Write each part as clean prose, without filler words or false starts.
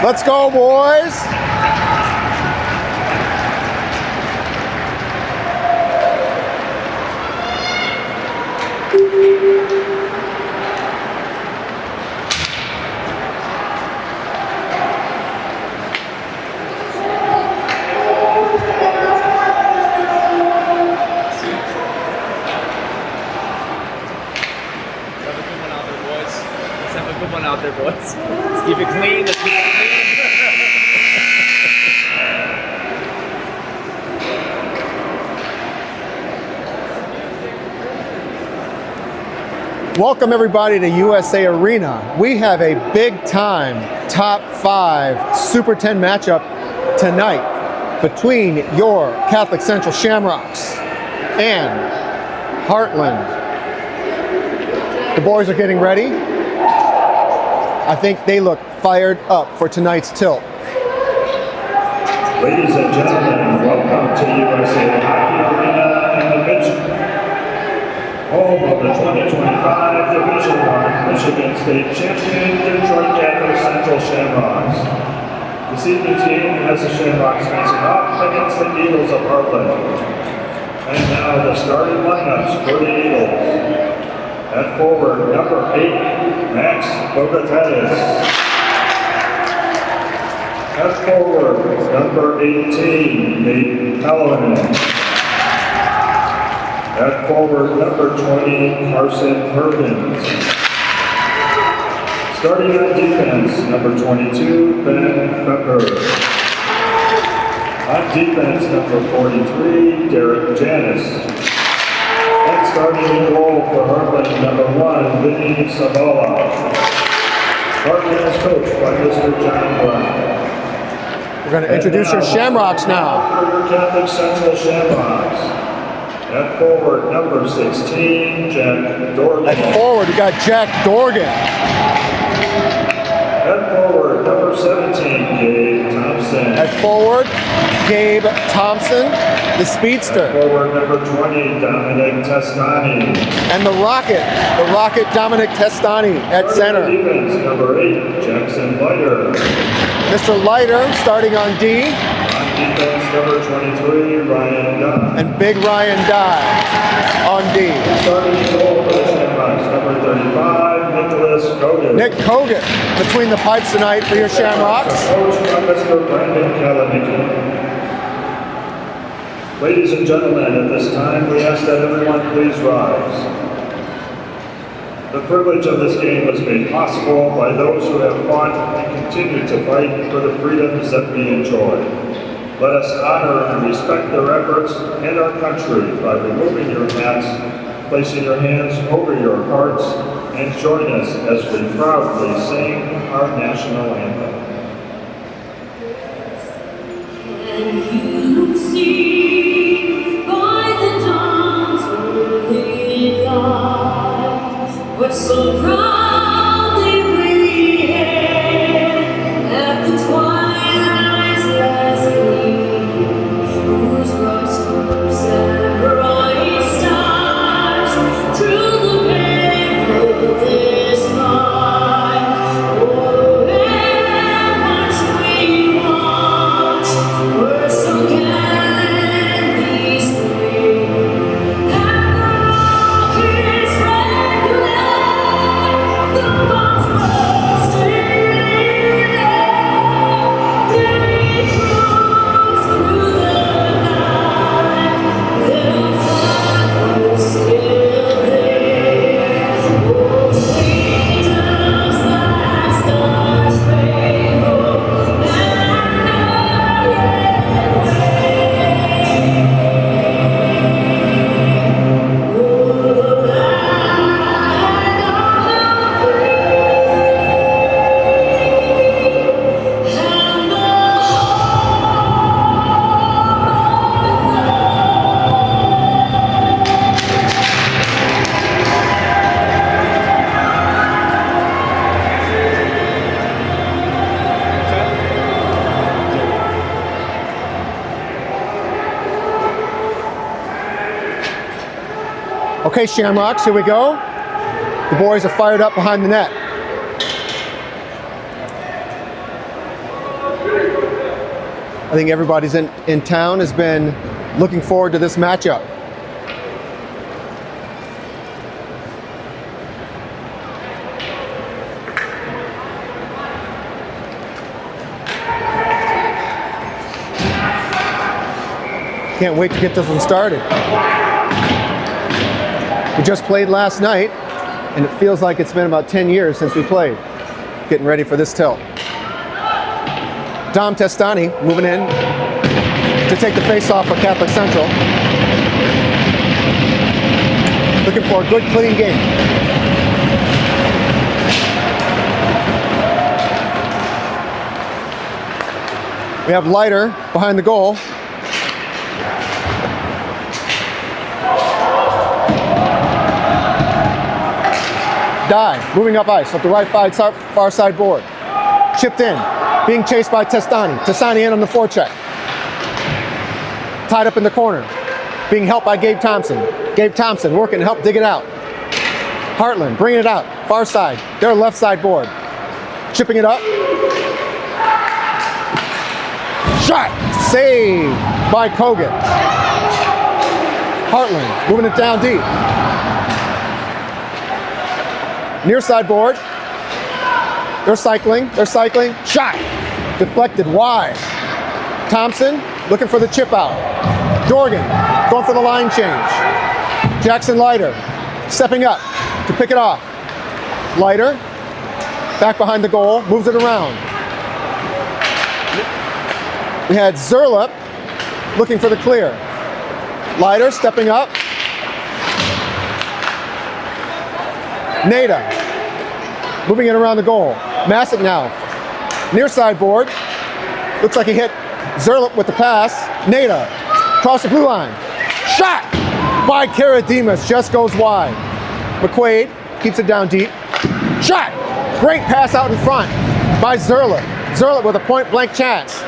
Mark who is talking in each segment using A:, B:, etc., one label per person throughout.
A: Let's go, boys.
B: Out there, boys. Let's keep it clean. Let's keep it
A: clean. Welcome everybody to USA Arena. We have a big time top 5 Super 10 matchup tonight between your Catholic Central Shamrocks and Hartland. The boys are getting ready. I think they look fired up for tonight's tilt.
C: Ladies and gentlemen, welcome to USA Hockey Arena in the home of the 2025 Division I Michigan State Champion Detroit Catholic Central Shamrocks. This evening's game has the Shamrocks facing off against the Eagles of Hartland. And now the starting lineups for the Eagles. At forward, number 8, Max Bogatetis. At forward, number 18, Nate Hallinan. At forward, number 20, Carson Perkins. Starting on defense, number 22, Ben Pepper. On defense, number 43, Derek Janis. And starting in goal for Hartland, number 1, Vinny Sabala. Hartland is coached by Mr. John Brown.
A: We're going to introduce your Shamrocks now.
C: For your Catholic Central Shamrocks. At forward, number 16, Jack Dorgan.
A: At forward, we got Jack Dorgan.
C: At forward, number 17, Gabe Thompson.
A: At forward, Gabe Thompson, the speedster.
C: At forward, number 20, Dominic Testani.
A: And the Rocket Dominic Testani at center.
C: Defense, number 8, Jackson Leiter.
A: Mr. Leiter starting on D.
C: On defense, number 23, Ryan Dunn.
A: And Big Ryan Dye on D.
C: Starting in goal for the Shamrocks, number 35, Nicholas Kogan.
A: Nick Kogan between the pipes tonight for your Shamrocks.
C: Coached by Mr. Brandon Kalanicki. Ladies and gentlemen, at this time, we ask that everyone please rise. The privilege of this game was made possible by those who have fought and continue to fight for the freedoms that we enjoy. Let us honor and respect their efforts and our country by removing your hats, placing your hands over your hearts, and join us as we proudly sing our national anthem.
D: Can you see by the dawn's early light, we're so proudly waiting at the twilight's last gleaming, whose blossoms and bright stars through the perilous night. Oh, and once we watch, we're so gallantly streaming, and the rockets regular, the bombs bursting in air, they cruise through the night, their flag was still there. Oh, sweet as that star's rainbow, and our red wave. Oh, the land of the free, and the
A: Okay, Shamrocks, here we go. The boys are fired up behind the net. I think everybody's in town has been looking forward to this matchup. Can't wait to get this one started. We just played last night, and it feels like it's been about 10 years since we played. Getting ready for this tilt. Dom Testani moving in to take the face off of Catholic Central. Looking for a good, clean game. We have Leiter behind the goal. Dye moving up ice up the right far side board. Chipped in, being chased by Testani. Testani in on the forecheck. Tied up in the corner, being helped by Gabe Thompson. Gabe Thompson working to help dig it out. Hartland bringing it out, far side, their left side board. Chipping it up. Shot, saved by Kogan. Hartland moving it down deep. Near side board. They're cycling. Shot. Deflected wide. Thompson looking for the chip out. Dorgan going for the line change. Jackson Leiter stepping up to pick it off. Leiter back behind the goal, moves it around. We had Zerlup looking for the clear. Leiter stepping up. Nada moving it around the goal. Masick now near side board. Looks like he hit Zerlup with the pass. Nada across the blue line. Shot by Karadimas, just goes wide. McQuaid keeps it down deep. Shot. Great pass out in front by Zerlup. Zerlup with a point blank chance.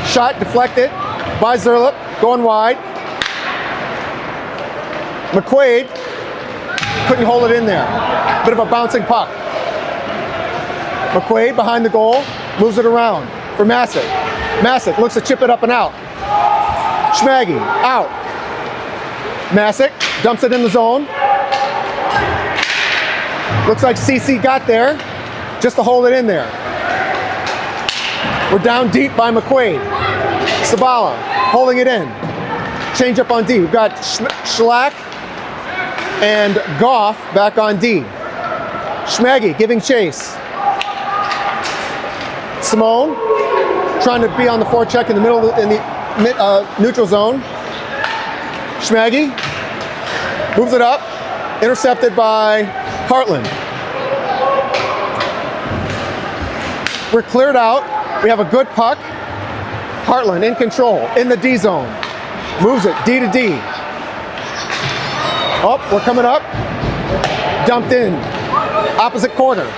A: Shot deflected by Zerlup, going wide. McQuaid couldn't hold it in there. Bit of a bouncing puck. McQuaid behind the goal, moves it around for Masick. Masick looks to chip it up and out. Schmaggy out. Masick dumps it in the zone. Looks like CC got there just to hold it in there. We're down deep by McQuaid. Sabala holding it in. Change up on D. We've got Schlack and Goff back on D. Schmaggy giving chase. Simone trying to be on the forecheck in the middle, in the neutral zone. Schmaggy moves it up, intercepted by Hartland. We're cleared out. We have a good puck. Hartland in control in the D zone. Moves it D to D. Oh, we're coming up. Dumped in. Opposite corner.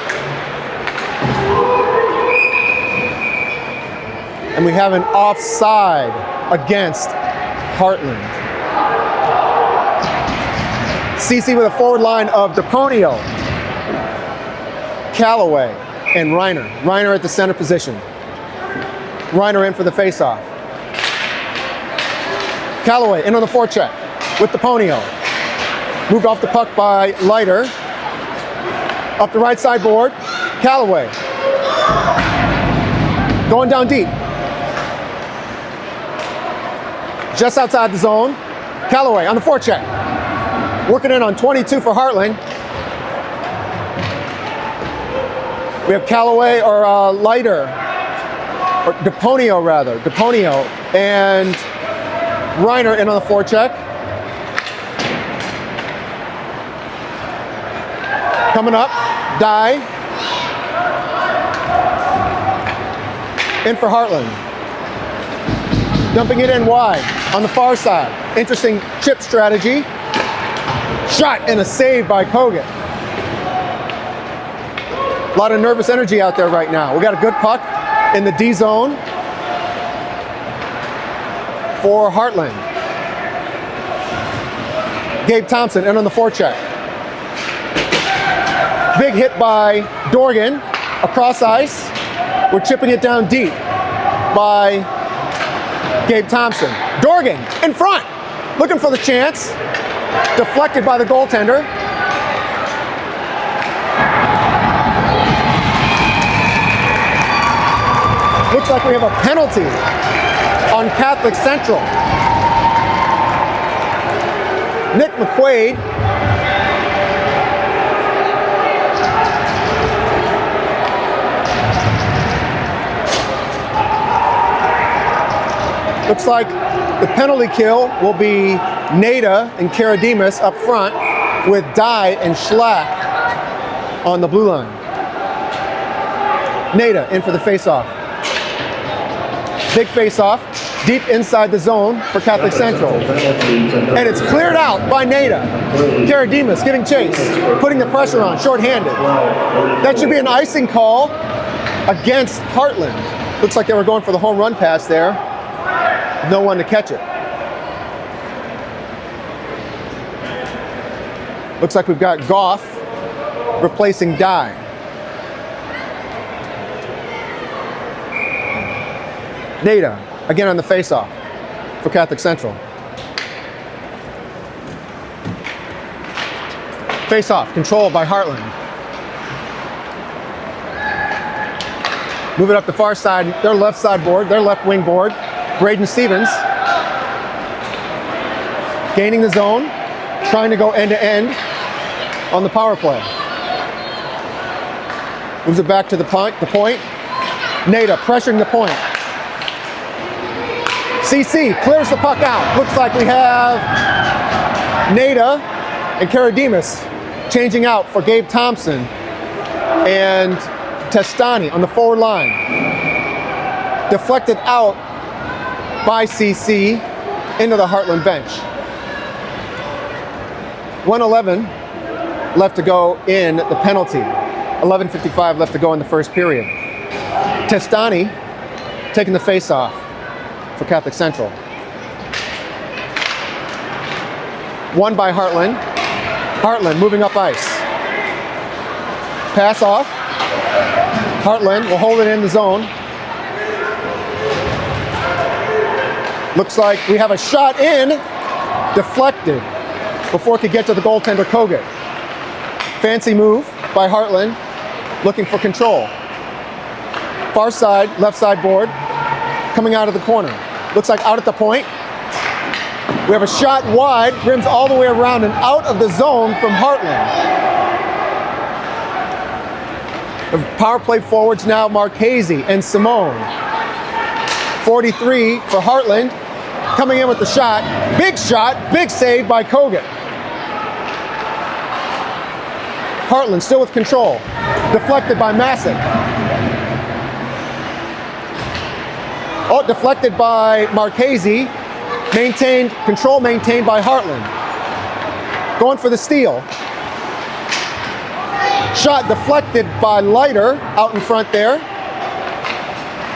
A: And we have an offside against Hartland. CC with a forward line of DePonio, Callaway, and Reiner. Reiner at the center position. Reiner in for the faceoff. Callaway in on the forecheck with DePonio. Moved off the puck by Leiter. Up the right side board. Callaway. Going down deep. Just outside the zone. Callaway on the forecheck. Working in on 22 for Hartland. We have Callaway or Leiter, or DePonio rather. DePonio and Reiner in on the forecheck. Coming up, Dye. In for Hartland. Dumping it in wide on the far side. Interesting chip strategy. Shot and a save by Kogan. A lot of nervous energy out there right now. We got a good puck in the D zone for Hartland. Gabe Thompson in on the forecheck. Big hit by Dorgan across ice. We're chipping it down deep. by Gabe Thompson. Dorgan in front, looking for the chance. Deflected by the goaltender. Looks like we have a penalty on Catholic Central. Nick McQuaid looks like the penalty kill will be Nada and Karadimas up front with Dye and Schlack on the blue line. Nada in for the face-off. Big face-off, deep inside the zone for Catholic Central. And it's cleared out by Nada. Karadimas giving chase, putting the pressure on, shorthanded. That should be an icing call against Hartland. Looks like they were going for the home run pass there. No one to catch it. Looks like we've got Goff replacing Dye. Nada, again on the face-off for Catholic Central. Face-off, controlled by Hartland. Move it up the far side, their left side board, their left wing board. Braden Stevens gaining the zone, trying to go end-to-end on the power play. Moves it back to the point. Nada pressuring the point. CC clears the puck out. Looks like we have Nada and Karadimas changing out for Gabe Thompson and Testani on the forward line. Deflected out by CC into the Hartland bench. 1:11 left to go in the penalty. 11:55 left to go in the first period. Testani taking the face-off for Catholic Central. Won by Hartland. Hartland moving up ice. Pass off. Hartland will hold it in the zone. Looks like we have a shot in, deflected before it could get to the goaltender Kogut. Fancy move by Hartland, looking for control. Far side, left side board, coming out of the corner. Looks like out at the point. We have a shot wide, rims all the way around and out of the zone from Hartland. The power play forwards now, Marchese and Simone. 43 for Hartland, coming in with the shot, big save by Kogut. Hartland still with control, deflected by Masick. Oh, deflected by Marchese, control maintained by Hartland. Going for the steal. Shot deflected by Leiter out in front there.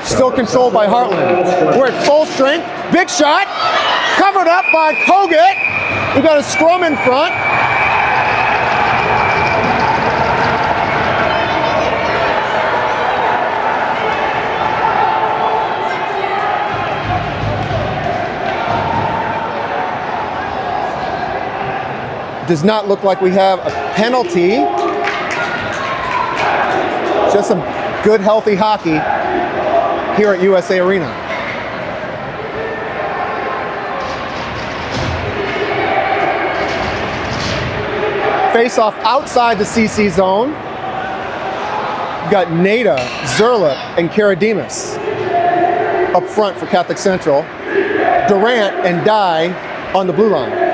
A: Still controlled by Hartland. We're at full strength. Big shot. Covered up by Kogut. We've got a scrum in front. Does not look like we have a penalty. Just some good, healthy hockey here at USA Arena. Face-off outside the CC zone. We've got Nada, Zerlip, and Karadimas up front for Catholic Central. Durant and Dye on the blue line.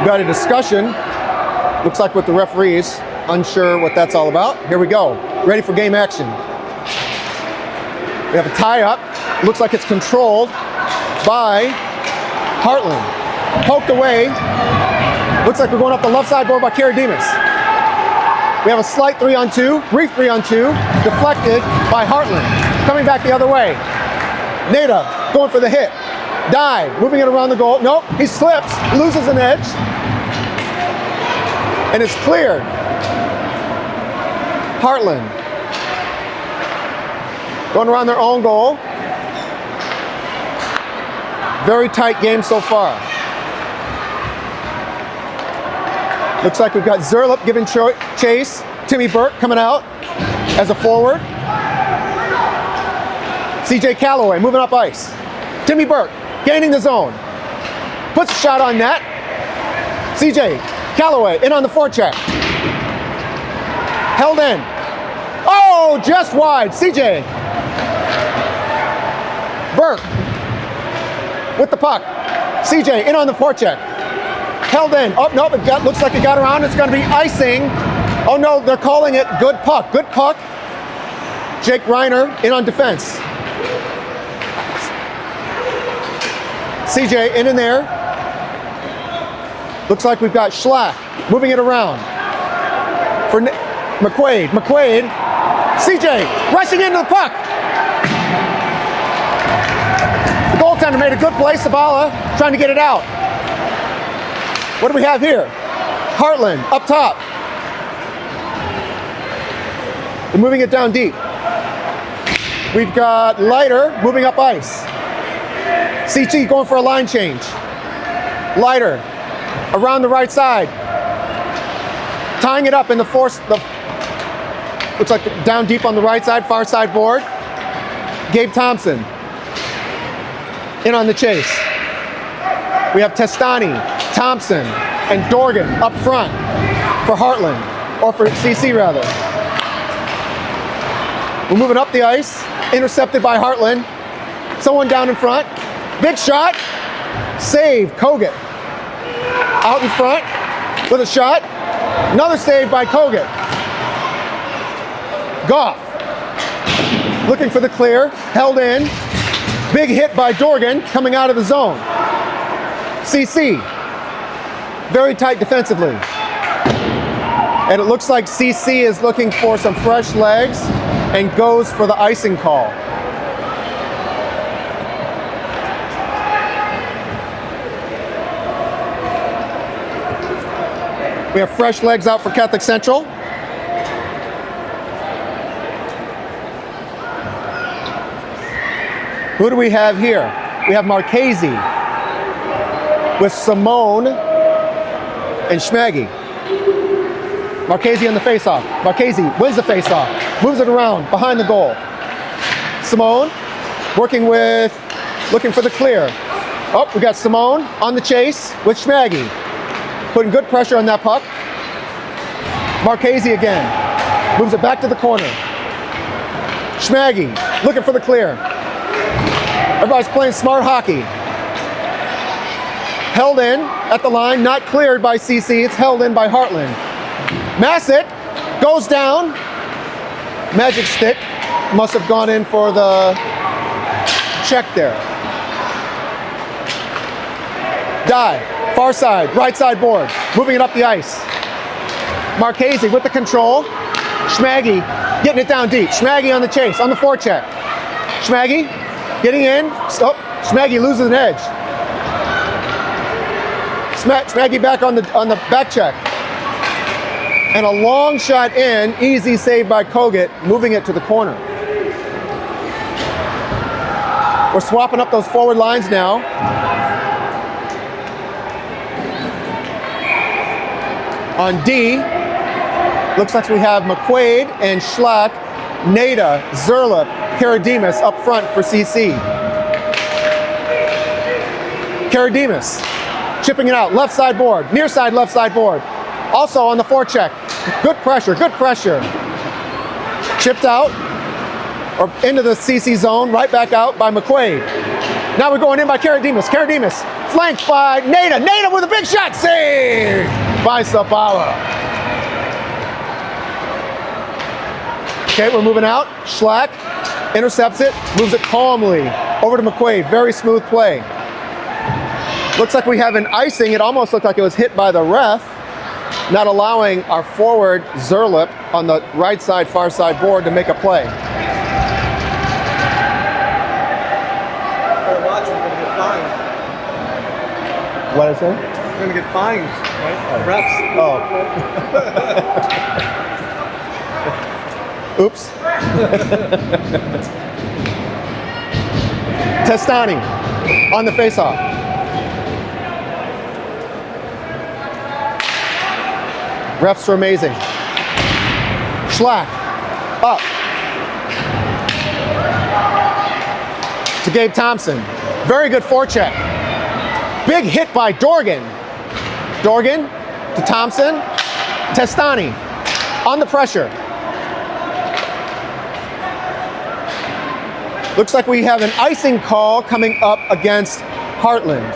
A: Got a discussion, looks like with the referees, unsure what that's all about. Here we go, ready for game action. We have a tie-up, looks like it's controlled by Hartland. Poked away, looks like we're going up the left side board by Karadimas. We have a slight 3-on-2, brief 3-on-2, deflected by Hartland. Coming back the other way. Nada going for the hit. Dye, moving it around the goal. Nope, he slips, loses an edge. and it's cleared. Hartland going around their own goal. Very tight game so far. Looks like we've got Zerlup giving chase. Timmy Burke coming out as a forward. CJ Calloway moving up ice. Timmy Burke gaining the zone. Puts a shot on net. CJ Calloway in on the forecheck. Held in. Oh, just wide. CJ Burke with the puck. CJ in on the forecheck. Held in. Oh, no, looks like it got around. It's going to be icing. Oh, no, they're calling it good puck. Good puck. Jake Reiner in on defense. CJ in there. Looks like we've got Schlack moving it around for McQuaid. McQuaid. CJ rushing into the puck. The goaltender made a good play. Sabala trying to get it out. What do we have here? Hartland up top. We're moving it down deep. We've got Leiter moving up ice. CT going for a line change. Leiter around the right side. Tying it up in the force. Looks like down deep on the right side, far side board. Gabe Thompson in on the chase. We have Testani, Thompson, and Dorgan up front for Hartland, or for CC rather. We're moving up the ice, intercepted by Hartland. Someone down in front. Big shot. Save, Kogut. Out in front with a shot. Another save by Kogut. Goff looking for the clear. Held in. Big hit by Dorgan coming out of the zone. CC. Very tight defensively. And it looks like CC is looking for some fresh legs and goes for the icing call. We have fresh legs out for Catholic Central. Who do we have here? We have Marchese with Simone and Schmaggy. Marchese on the faceoff. Marchese wins the faceoff, moves it around behind the goal. Simone working with, looking for the clear. Oh, we got Simone on the chase with Schmaggy. Putting good pressure on that puck. Marchese again. Moves it back to the corner. Schmaggy looking for the clear. Everybody's playing smart hockey. Held in at the line, not cleared by CC. It's held in by Hartland. Massett goes down. Magic stick must have gone in for the check there. Dye. Far side, right side board, moving it up the ice. Marchese with the control. Schmaggy getting it down deep. Schmaggy on the chase, on the forecheck. Schmaggy getting in. Oh, Schmaggy loses an edge. Schmaggy back on the back check. And a long shot in, easy save by Kogut, moving it to the corner. We're swapping up those forward lines now. On D, looks like we have McQuaid and Schlack, Nada, Zerlup, Karadimas up front for CC. Karadimas chipping it out, left side board, near side left side board. Also on the forecheck, good pressure, good pressure. Chipped out, or into the CC zone, right back out by McQuaid. Now we're going in by Karadimas. Karadimas flanked by Nada. Nada with a big shot, save by Sabala. Okay, we're moving out. Schlack intercepts it, moves it calmly over to McQuaid. Very smooth play. Looks like we have an icing. It almost looked like it was hit by the ref, not allowing our forward Zerlup on the right side, far side board to make a play.
B: Better watch, we're gonna get fined.
A: What is it?
B: We're gonna get fined. Reps.
A: Oh. Oops. Testani on the face-off. Refs are amazing. Schlack. Up. To Gabe Thompson. Very good forecheck. Big hit by Dorgan. Dorgan to Thompson. Testani on the pressure. Looks like we have an icing call coming up against Hartland.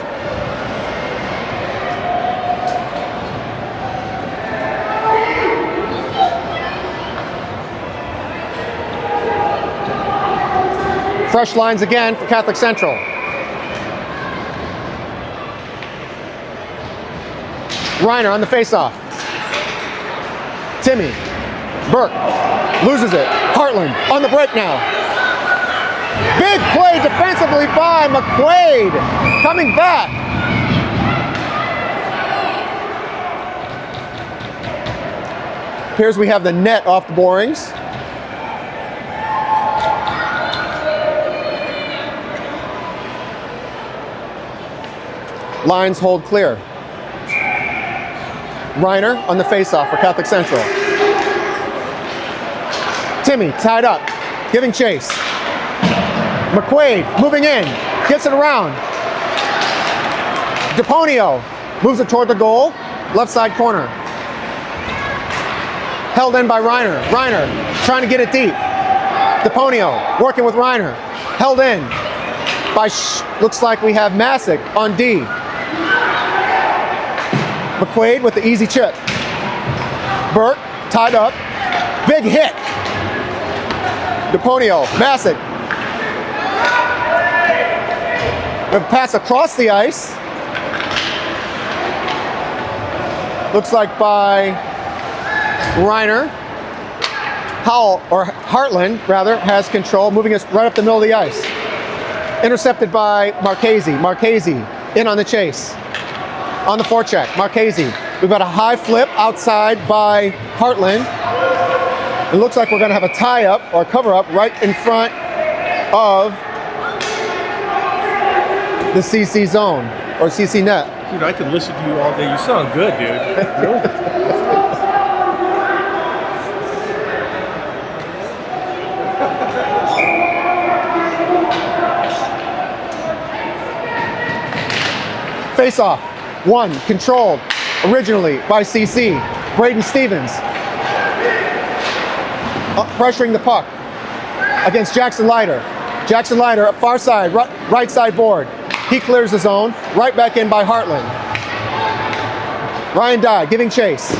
A: Fresh lines again for Catholic Central. Reiner on the faceoff. Timmy. Burke loses it. Hartland on the break now. Big play defensively by McQuaid. Coming back. Appears we have the net off the borings. Lines hold clear. Reiner on the faceoff for Catholic Central. Timmy tied up, giving chase. McQuaid moving in, gets it around. DePonio moves it toward the goal, left side corner. Held in by Reiner. Reiner trying to get it deep. DePonio working with Reiner. Held in by, looks like we have Masick on D. McQuaid with the easy chip. Burke tied up. Big hit. DePonio, Masick. We have a pass across the ice. Looks like by Reiner. Howell, or Hartland rather, has control, moving us right up the middle of the ice. Intercepted by Marchese. Marchese in on the chase. On the forecheck, Marchese. We've got a high flip outside by Hartland. It looks like we're going to have a tie-up or cover-up right in front of the CC zone or CC net.
B: Dude, I could listen to you all day. You sound good, dude. Really?
A: Face-off. One, controlled originally by CC. Braden Stevens. Pressuring the puck against Jackson Leiter. Jackson Leiter up far side, right side board. He clears the zone, right back in by Hartland. Ryan Dye giving chase.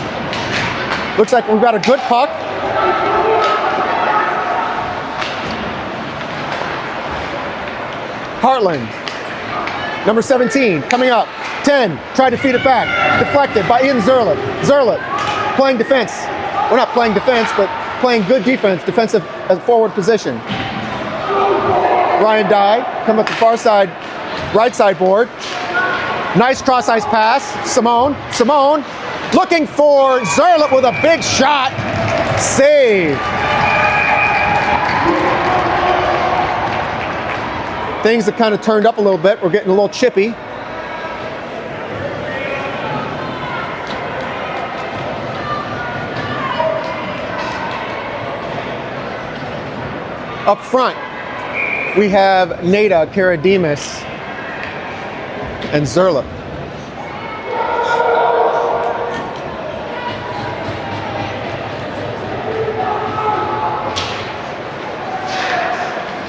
A: Looks like we've got a good puck. Hartland. Number 17 coming up. 10, tried to feed it back. Deflected by Ian Zerlett. Zerlett playing defense. Well, not playing defense, but playing good defense, defensive as a forward position. Ryan Dye, come up the far side, right side board. Nice cross ice pass. Simone looking for Zerlett with a big shot. Save. Things have kind of turned up a little bit. We're getting a little chippy. Up front, we have Nada, Karadimas, and Zerlett.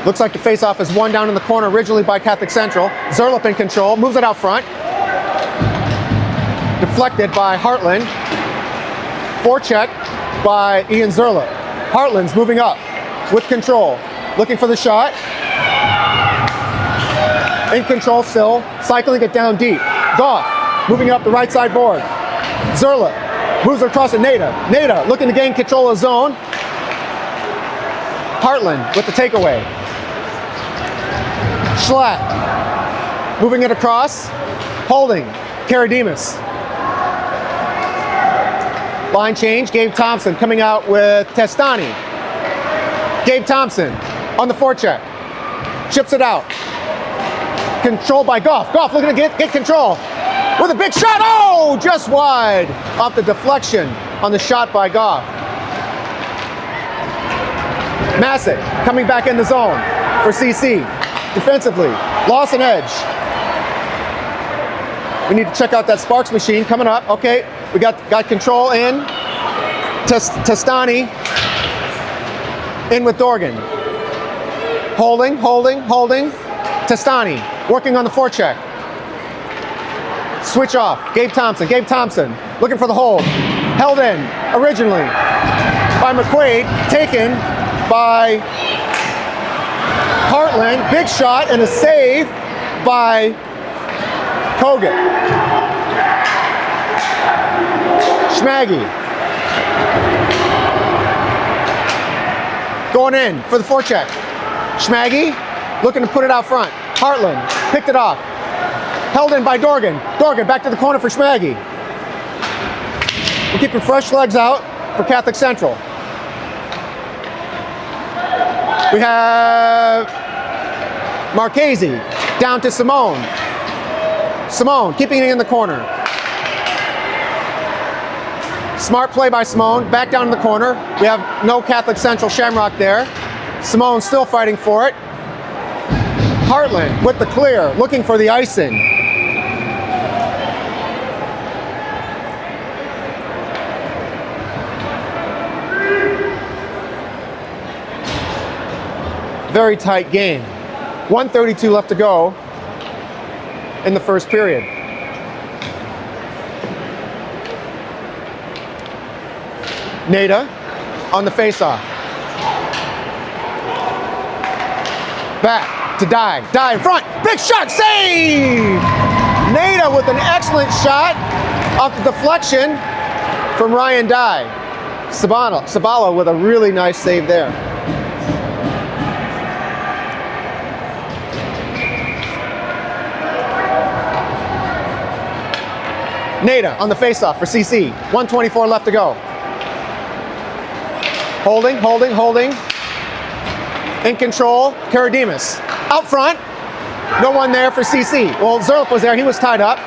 A: Looks like the face-off is won down in the corner originally by Catholic Central. Zerlett in control, moves it out front. Deflected by Hartland. Forecheck by Ian Zerlett. Hartland's moving up with control. Looking for the shot. In control still, cycling it down deep. Goff moving up the right side board. Zerlett moves it across to Nada. Nada looking to gain control of zone. Hartland with the takeaway. Schlatt moving it across. Holding. Karadimas. Line change, Gabe Thompson coming out with Testani. Gabe Thompson on the forecheck. Chips it out. Controlled by Goff. Goff looking to get control. With a big shot. Oh, just wide. Off the deflection on the shot by Goff. Massick coming back in the zone for CC. Defensively. Lost an edge. We need to check out that Sparks machine coming up. Okay, we got control in. Testani in with Dorgan. Holding. Testani working on the forecheck. Switch off. Gabe Thompson looking for the hold. Held in originally by McQuaid. Taken by Hartland. Big shot and a save by Kogan. Schmaggy. Going in for the forecheck. Schmaggy looking to put it out front. Hartland picked it off. Held in by Dorgan. Dorgan back to the corner for Schmaggy. We're keeping fresh legs out for Catholic Central. We have Marchese down to Simone. Simone keeping it in the corner. Smart play by Simone. Back down in the corner. We have no Catholic Central Shamrock there. Simone still fighting for it. Hartland with the clear, looking for the icing. Very tight game. 1:32 left to go in the first period. Nada on the faceoff. Back to Dye. Dye in front. Big shot. Save! Nada with an excellent shot off the deflection from Ryan Dye. Sabala with a really nice save there. Nada on the faceoff for CC. 1:24 left to go. Holding. In control, Karadimas. Out front, no one there for CC. Well, Zerlik was there, he was tied up.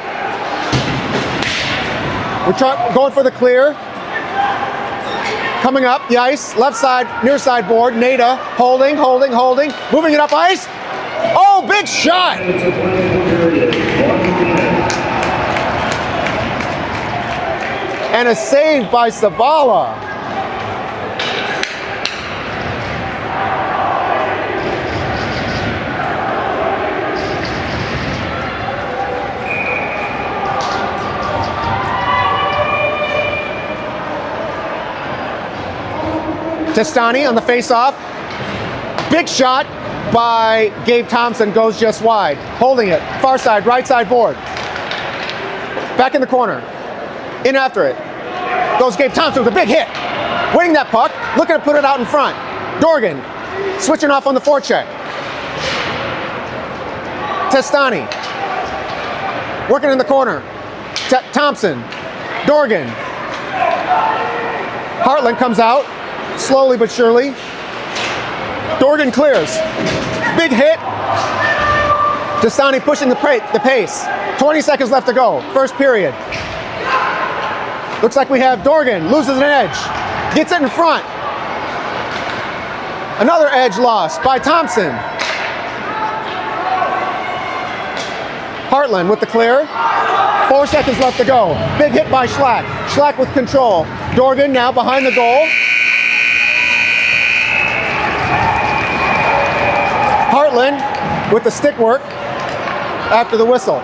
A: We're going for the clear. Coming up the ice, left side, near side board. Nada holding. Moving it up ice. Oh, big shot! And a save by Sabala. Testani on the face-off. Big shot by Gabe Thompson, goes just wide. Holding it, far side, right side board. Back in the corner. In after it. Goes Gabe Thompson with a big hit. Winning that puck, looking to put it out in front. Dorgan switching off on the forecheck. Testani working in the corner. Thompson, Dorgan. Hartland comes out. Slowly but surely. Dorgan clears. Big hit. Testani pushing the pace. 20 seconds left to go. First period. Looks like we have Dorgan. Loses an edge. Gets it in front. Another edge lost by Thompson. Hartland with the clear. 4 seconds left to go. Big hit by Schlack. Schlack with control. Dorgan now behind the goal. Hartland with the stick work after the whistle.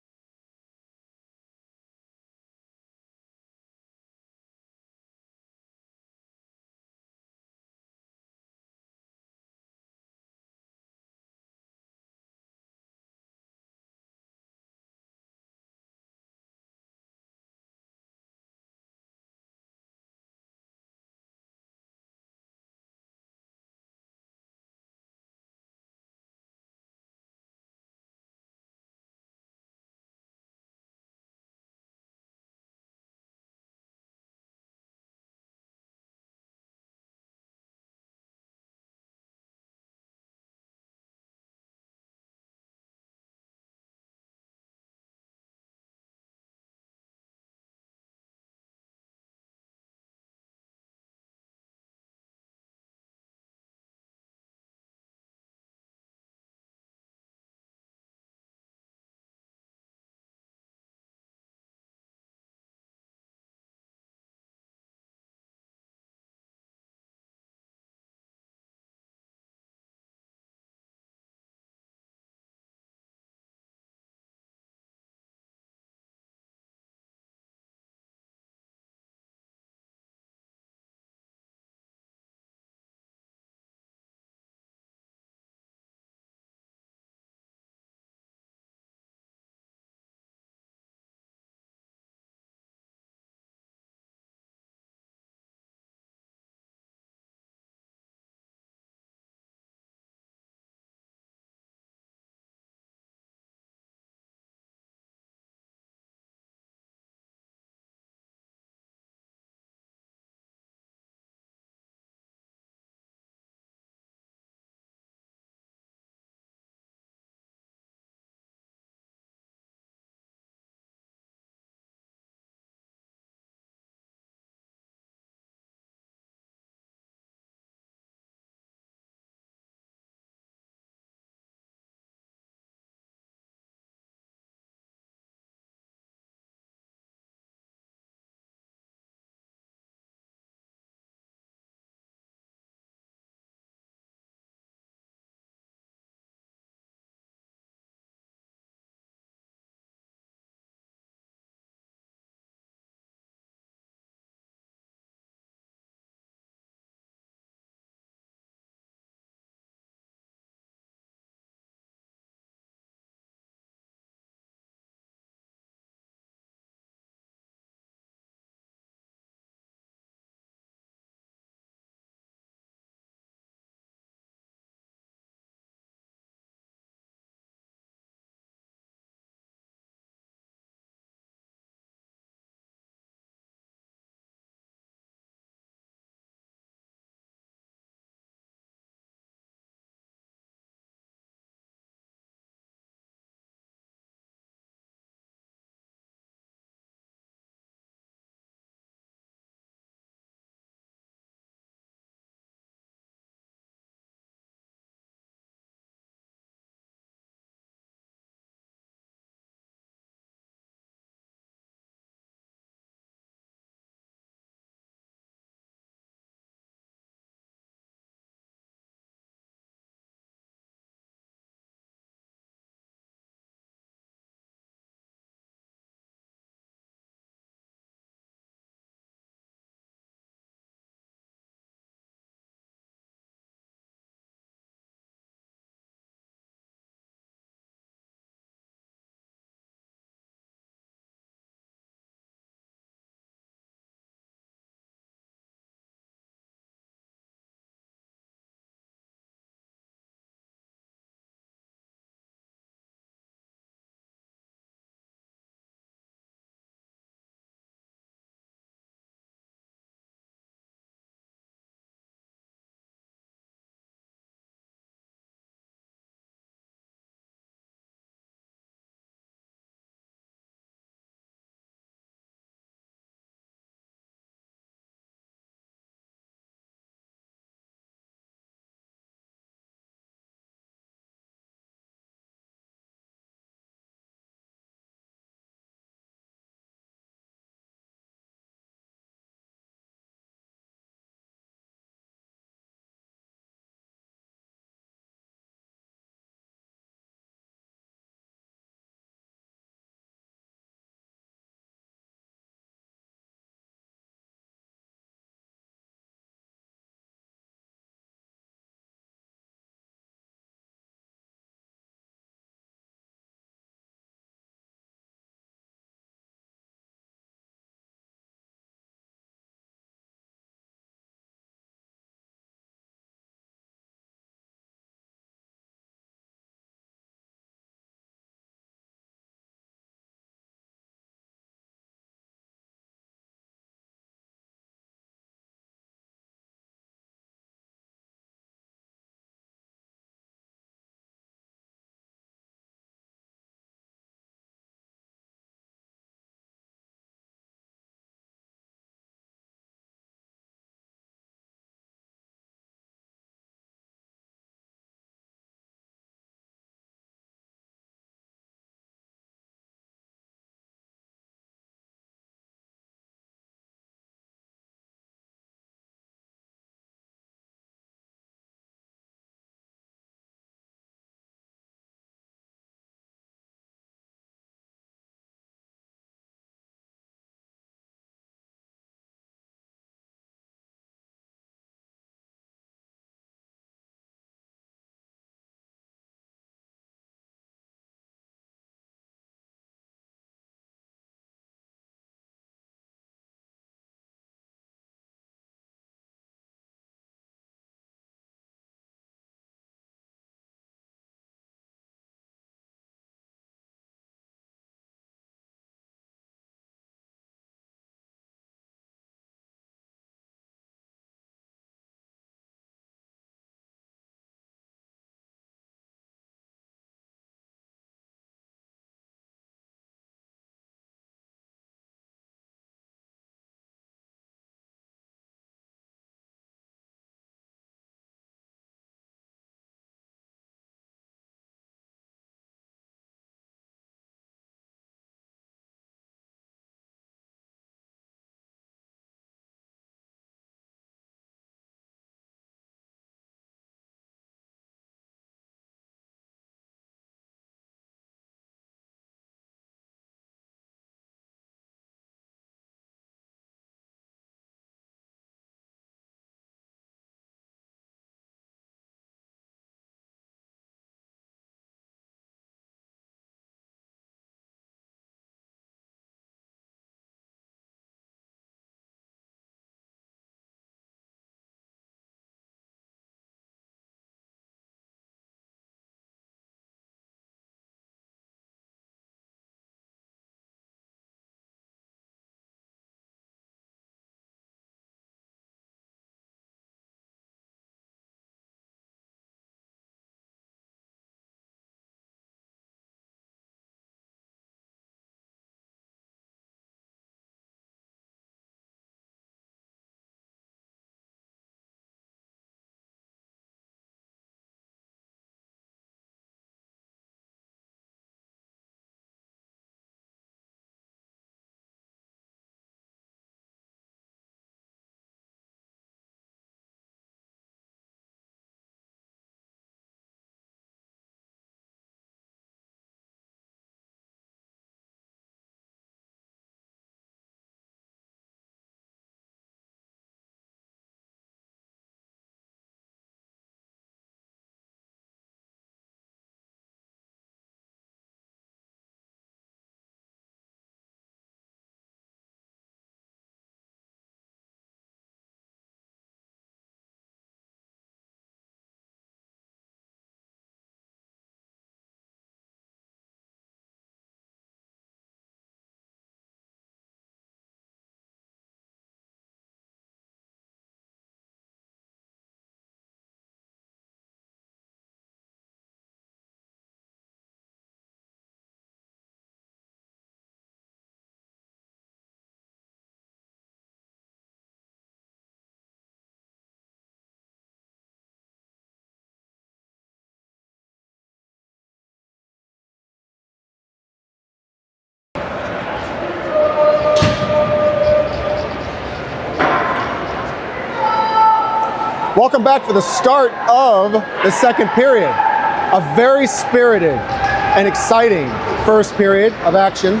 A: Welcome back for the start of the second period. A very spirited and exciting first period of action.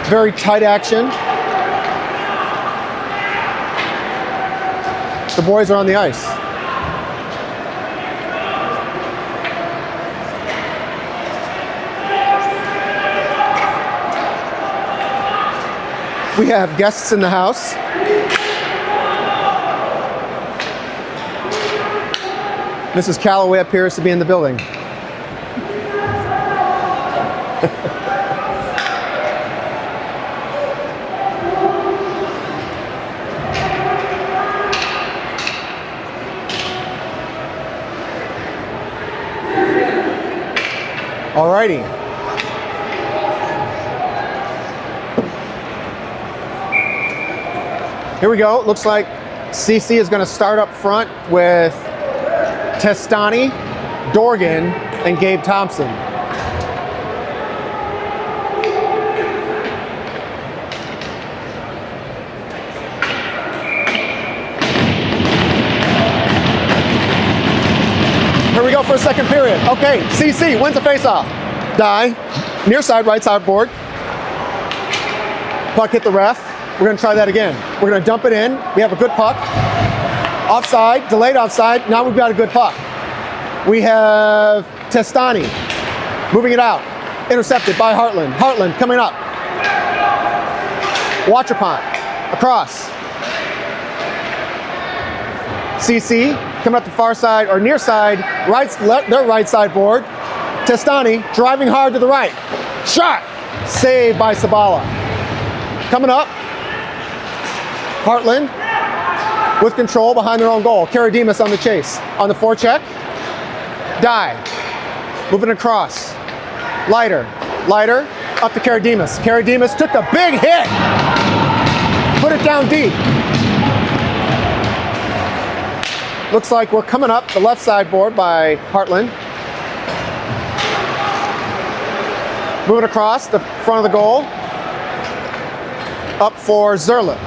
A: Very tight action. The boys are on the ice. We have guests in the house. Mrs. Calloway appears to be in the building. Alrighty. Here we go. Looks like CC is going to start up front with Testani, Dorgan, and Gabe Thompson. Here we go for a second period. Okay, CC wins the faceoff. Die, near side, right side board. Puck hit the ref. We're gonna try that again. We're gonna dump it in. We have a good puck. Offside, delayed offside. Now we've got a good puck. We have Testani moving it out. Intercepted by Hartland. Hartland coming up. Watchapont across. CC coming up the far side or near side, their right side board. Testani driving hard to the right. Shot! Saved by Sabala. Coming up. Hartland with control behind their own goal. Karadimas on the chase. On the forecheck. Die. Moving across. Lighter. Up to Karadimas. Karadimas took a big hit. Put it down deep. Looks like we're coming up the left side board by Hartland. Moving across the front of the goal. Up for Zerlip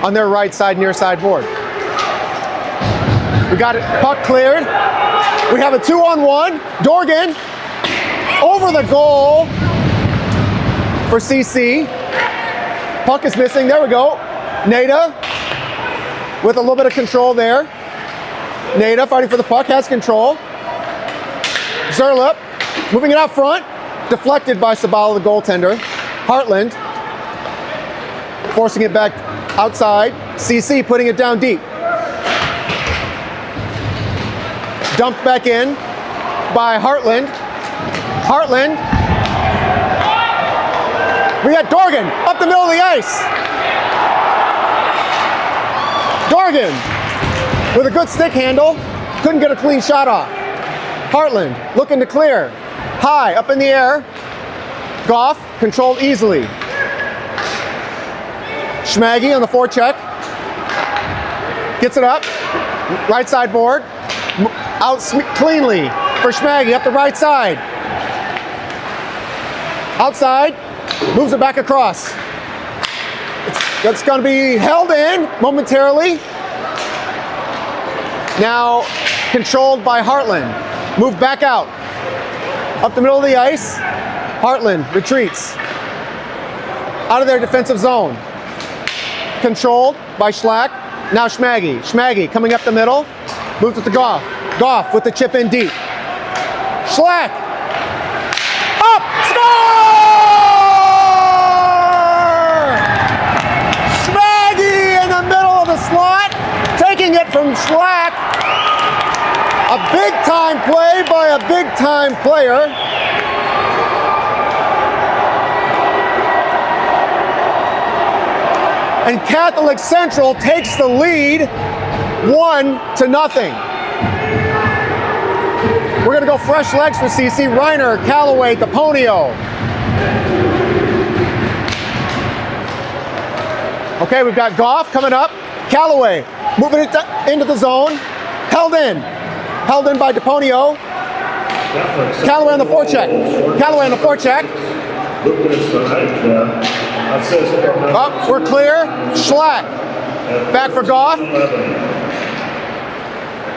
A: on their right side, near side board. We got it, puck cleared. We have a 2-on-1. Dorgan over the goal for CC. Puck is missing, there we go. Nada with a little bit of control there. Nada fighting for the puck, has control. Zerlip moving it out front. Deflected by Sabala, the goaltender. Hartland forcing it back outside. CC putting it down deep. Dumped back in by Hartland. Hartland. We got Dorgan up the middle of the ice. Dorgan with a good stick handle. Couldn't get a clean shot off. Hartland looking to clear. High, up in the air. Goff controlled easily. Schmaggy on the forecheck. Gets it up. Right side board. Out cleanly for Schmaggy up the right side. Outside. Moves it back across. That's going to be held in momentarily. Now controlled by Hartland. Moved back out. Up the middle of the ice. Hartland retreats. Out of their defensive zone. Controlled by Schlack. Now Schmaggy. Schmaggy coming up the middle. Moves it to Goff. Goff with the chip in deep. Schlack. Up. Score! Schmaggy in the middle of the slot. Taking it from Schlack. A big time play by a big time player. And Catholic Central takes the lead 1-0. We're going to go fresh legs for CC. Reiner, Calloway, DePonio. Okay, we've got Goff coming up. Calloway moving it into the zone. Held in by DePonio. Calloway on the forecheck. Calloway on the forecheck. Up, we're clear. Schlack. Back for Goff.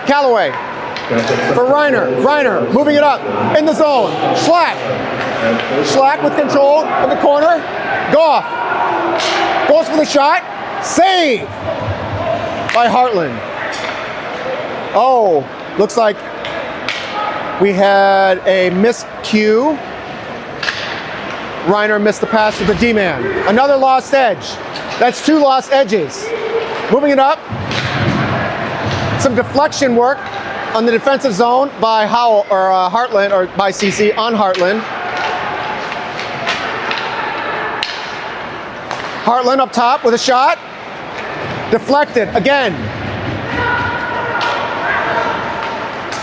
A: Callaway for Reiner. Reiner moving it up in the zone. Schlack. Schlack with control in the corner. Goff goes for the shot. Save by Hartland. Oh, looks like we had a miscue. Reiner missed the pass to the D-man. Another lost edge. That's 2 lost edges. Moving it up. Some deflection work on the defensive zone by Hartland, or by CC on Hartland. Hartland up top with a shot. Deflected again.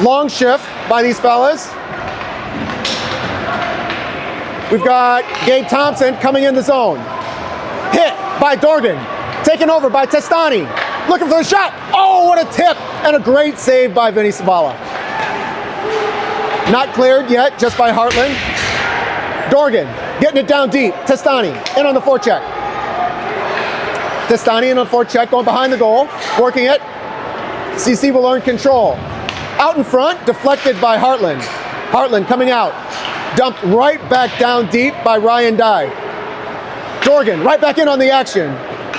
A: Long shift by these fellas. We've got Gabe Thompson coming in the zone. Hit by Dorgan. Taken over by Testani. Looking for the shot. Oh, what a tip. And a great save by Vinny Sabala. Not cleared yet, just by Hartland. Dorgan getting it down deep. Testani in on the forecheck. Testani in on the forecheck, going behind the goal. Working it. CC will earn control. Out in front, deflected by Hartland. Hartland coming out. Dumped right back down deep by Ryan Dye. Dorgan right back in on the action.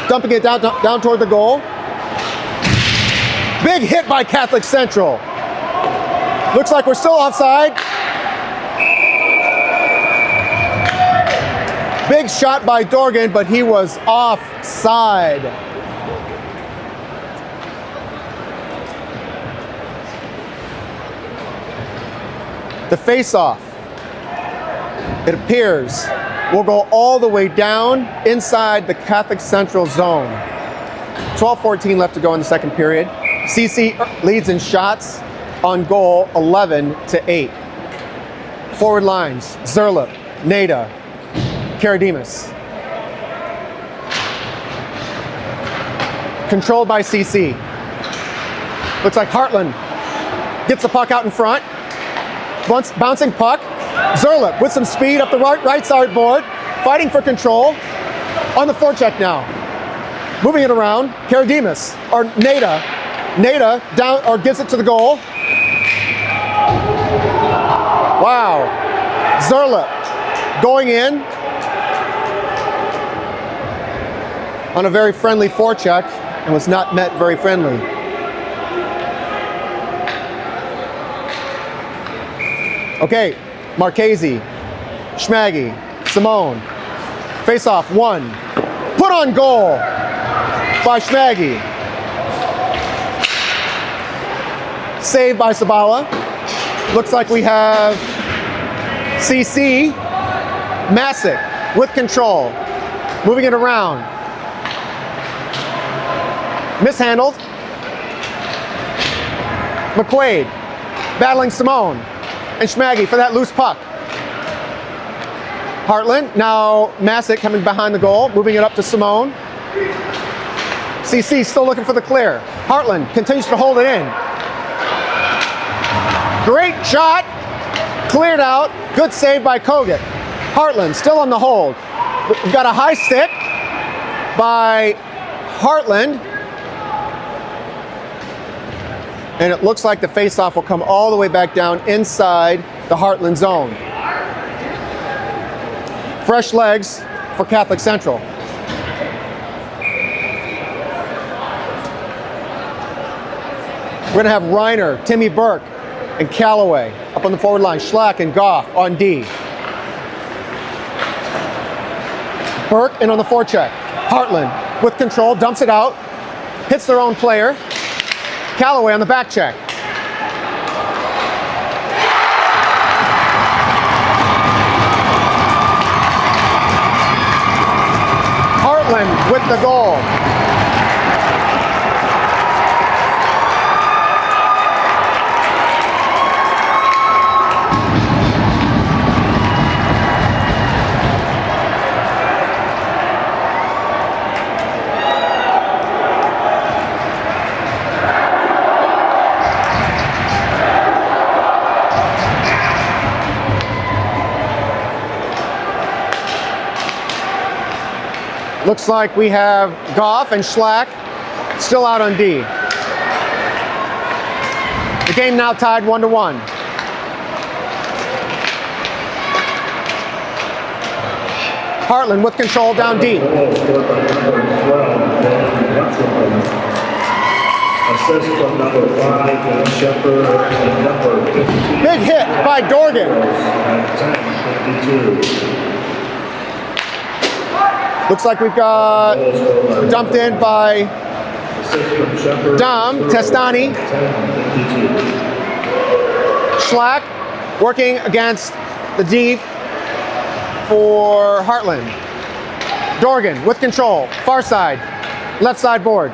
A: Dumping it down toward the goal. Big hit by Catholic Central. Looks like we're still offside. Big shot by Dorgan, but he was offside. The face-off, it appears, will go all the way down inside the Catholic Central zone. 12:14 left to go in the second period. CC leads in shots on goal 11-8. Forward lines, Zerlip, Nada, Karadimas. Controlled by CC. Looks like Hartland gets the puck out in front. Bouncing puck. Zerlip with some speed up the right side board. Fighting for control. On the forecheck now. Moving it around. Karadimas, or Nada. Nada down, or gives it to the goal. Wow. Zerlip going in on a very friendly forecheck and was not met very friendly. Okay, Marchese, Schmaggy, Simone. Face off, 1. Put on goal by Schmaggy. Saved by Sabala. Looks like we have CC, Masick with control. Moving it around. Mishandled. McQuaid battling Simone and Schmaggy for that loose puck. Hartland, now Masick coming behind the goal, moving it up to Simone. CC still looking for the clear. Hartland continues to hold it in. Great shot, cleared out, good save by Kogut. Hartland still on the hold. We've got a high stick by Hartland. And it looks like the face-off will come all the way back down inside the Hartland zone. Fresh legs for Catholic Central. We're gonna have Reiner, Timmy Burke, and Callaway up on the forward line. Schlack and Goff on D. Burke in on the forecheck. Hartland with control, dumps it out, hits their own player. Callaway on the back check. Hartland with the goal. Looks like we have Goff and Schlack still out on D. The game now tied 1-1. Hartland with control down deep.
C: Goal scored by number 12, Dan Hutchinson. Assist from number 5, Dan Shepard, and number 15.
A: Big hit by Dorgan.
C: At 10:52.
A: Looks like we've got dumped in by
C: Assist from Shepard.
A: Dom Testani.
C: 10:52.
A: Schlack working against the D for Hartland. Dorgan with control, far side, left side board.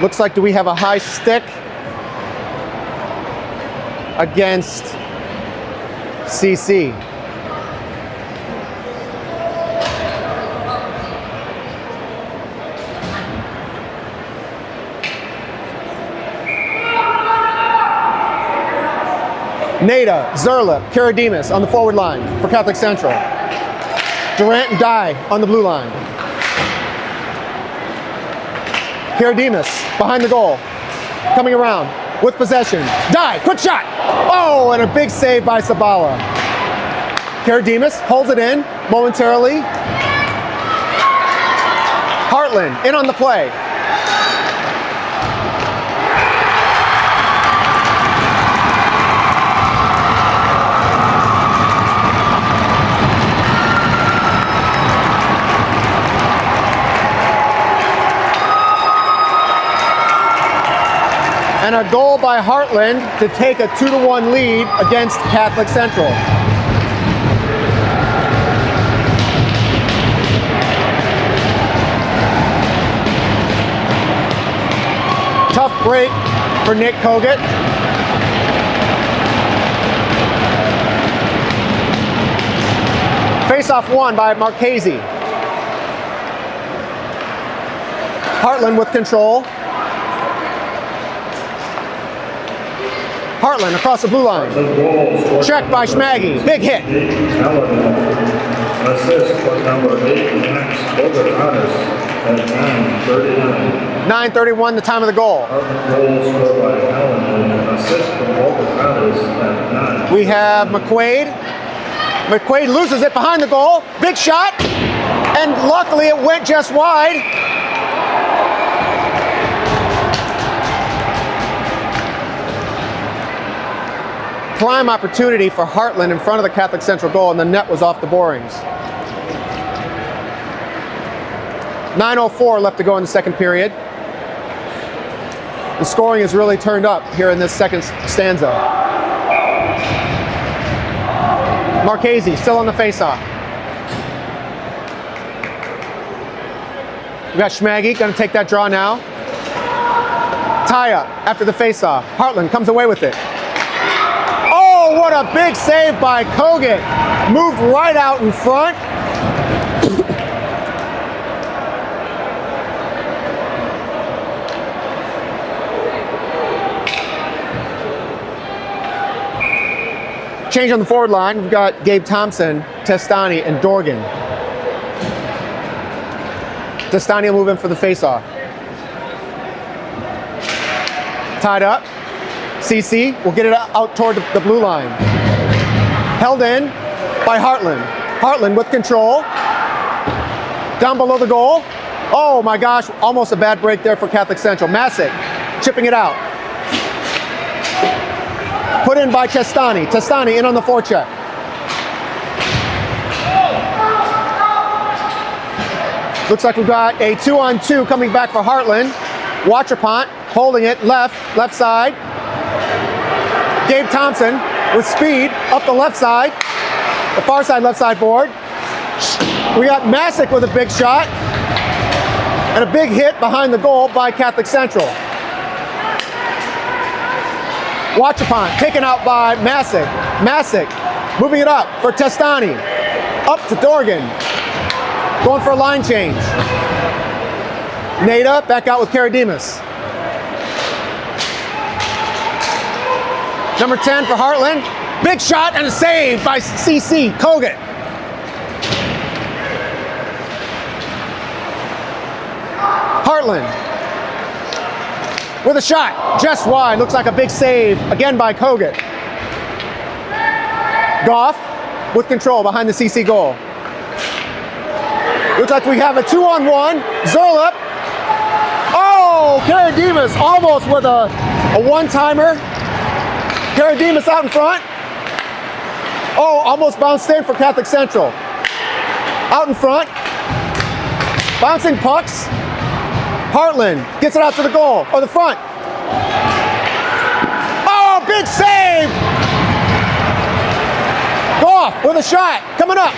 A: Looks like, do we have a high stick against CC? Nada, Zerla, Karadimas on the forward line for Catholic Central. Durant and Dye on the blue line. Karadimas behind the goal, coming around with possession. Dye, quick shot! Oh, and a big save by Sabala. Karadimas holds it in momentarily. Hartland in on the play. And a goal by Hartland to take a 2-1 lead against Catholic Central. Tough break for Nick Kogut. Face-off won by Marchese. Hartland with control. Hartland across the blue line. Checked by Schmaggy. Big hit.
C: Assist for number 8, Max Bogatanis at 9:39.
A: 9:31, the time of the goal.
C: Hartland goal scored by Allen and an assist from Bogatanis at 9.
A: We have McQuaid. McQuaid loses it behind the goal. Big shot. And luckily it went just wide. Prime opportunity for Hartland in front of the Catholic Central goal, and the net was off the borings. 9:04 left to go in the second period. The scoring has really turned up here in this second stanza. Marchese still on the faceoff. We got Schmaggy, gonna take that draw now. Tie up after the faceoff. Hartland comes away with it. Oh, what a big save by Kogut. Moved right out in front. Change on the forward line. We've got Gabe Thompson, Testani, and Dorgan. Testani will move in for the faceoff. Tied up. CC will get it out toward the blue line. Held in by Hartland. Hartland with control. Down below the goal. Oh my gosh, almost a bad break there for Catholic Central. Masick chipping it out. Put in by Testani. Testani in on the forecheck. Looks like we've got a 2-on-2 coming back for Hartland. Watrapont holding it left side. Gabe Thompson with speed up the left side, the far side left side board. We got Masick with a big shot and a big hit behind the goal by Catholic Central. Watrapont taken out by Masick. Masick moving it up for Testani. Up to Dorgan. Going for a line change. Nada back out with Karadimas. Number 10 for Hartland. Big shot and a save by CC Kogut. Hartland with a shot, just wide. Looks like a big save, again by Kogut. Goff with control behind the CC goal. Looks like we have a 2-on-1. Zerlup. Oh, Karadimas almost with a one-timer. Karadimas out in front. Oh, almost bounced in for Catholic Central. Out in front. Bouncing pucks. Hartland gets it out to the goal, or the front. Oh, big save! Goff with a shot, coming up.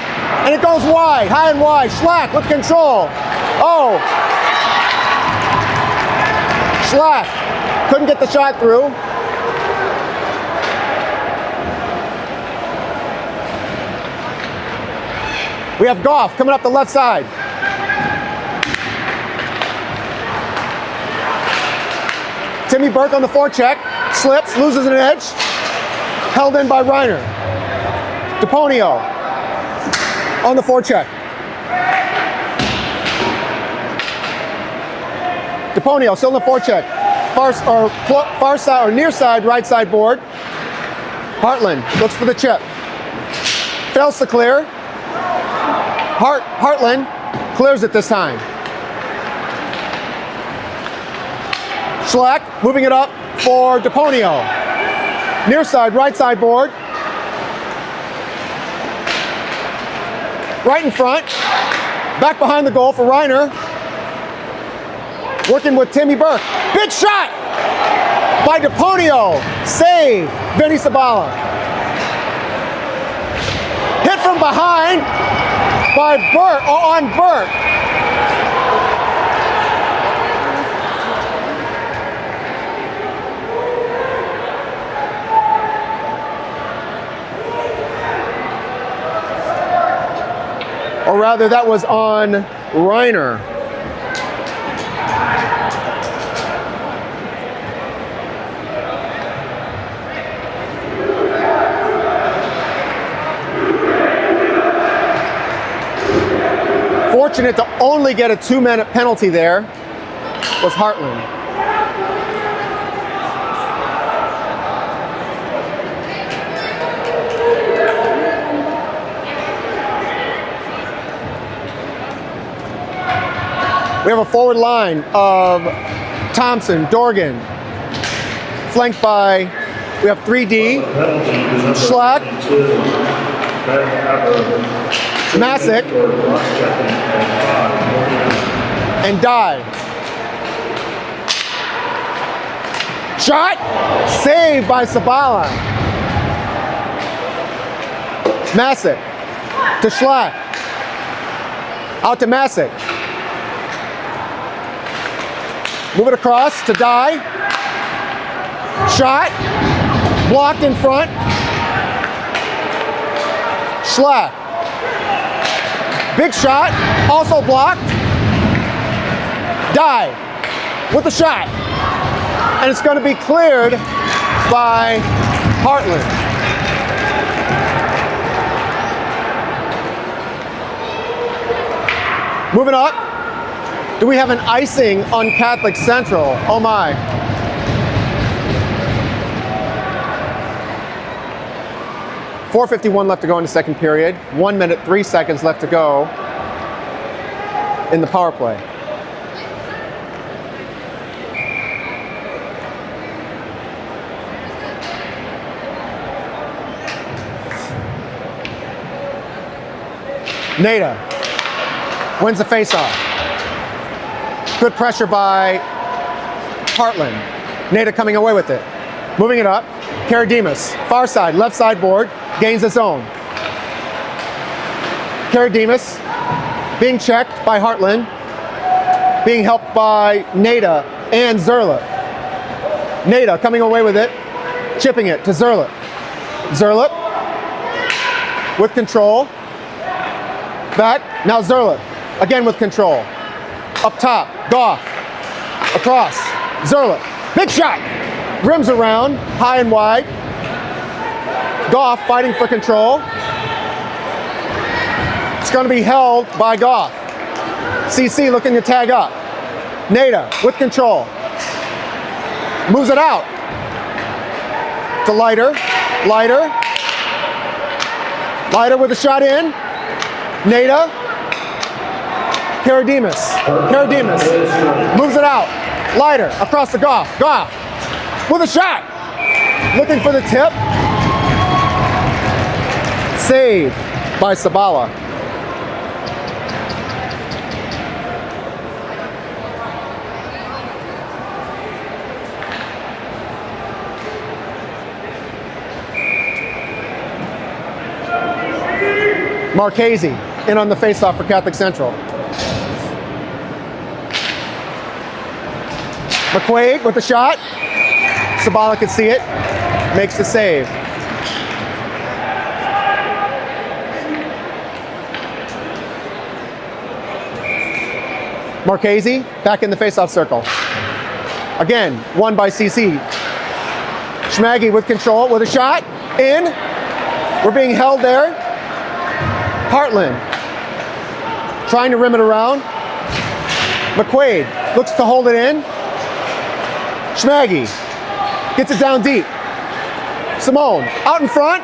A: And it goes wide, high and wide. Schlack with control. Oh. Schlack couldn't get the shot through. We have Goff coming up the left side. Timmy Burke on the forecheck, slips, loses an edge. Held in by Reiner. DePonio on the forecheck. DePonio still on the forecheck. Far side or near side, right side board. Hartland looks for the chip. Fails to clear. Hartland clears it this time. Schlack moving it up for DePonio. Near side, right side board. Right in front. Back behind the goal for Reiner. Working with Timmy Burke. Big shot by DePonio. Save, Vinny Sabala. Hit from behind by Burke, on Burke. Or rather, that was on Reiner. Fortunate to only get a 2-minute penalty there was Hartland. We have a forward line of Thompson, Dorgan, flanked by, we have 3D, Schlack, Masick, and Dye. Shot, saved by Sabala. Masick to Schlack. Out to Masick. Move it across to Dye. Shot, blocked in front. Schlack. Big shot, also blocked. Dye with the shot. And it's going to be cleared by Hartland. Moving up. Do we have an icing on Catholic Central? Oh my. .451 left to go in the second period. 1 minute, 3 seconds left to go in the power play. Nada wins the faceoff. Good pressure by Hartland. Nada coming away with it. Moving it up. Karadimas, far side, left side board, gains his own. Karadimas being checked by Hartland, being helped by Nada and Zerlup. Nada coming away with it, chipping it to Zerlup. Zerlup with control. Back, now Zerlup, again with control. Up top, Goff, across, Zerlup, big shot, rims around, high and wide. Goff fighting for control. It's going to be held by Goff. CC looking to tag up. Nada with control. Moves it out. To Leiter. Leiter. Leiter with a shot in. Nada. Karadimas. Karadimas. Moves it out. Leiter across the Goff. Goff. With a shot. Looking for the tip. Save by Sabala. Marchese in on the faceoff for Catholic Central. McQuaid with the shot. Sabala could see it. Makes the save. Marchese back in the faceoff circle. Again, won by CC. Schmaggy with control with a shot. In. We're being held there. Hartland trying to rim it around. McQuaid looks to hold it in. Schmaggy gets it down deep. Simone out in front.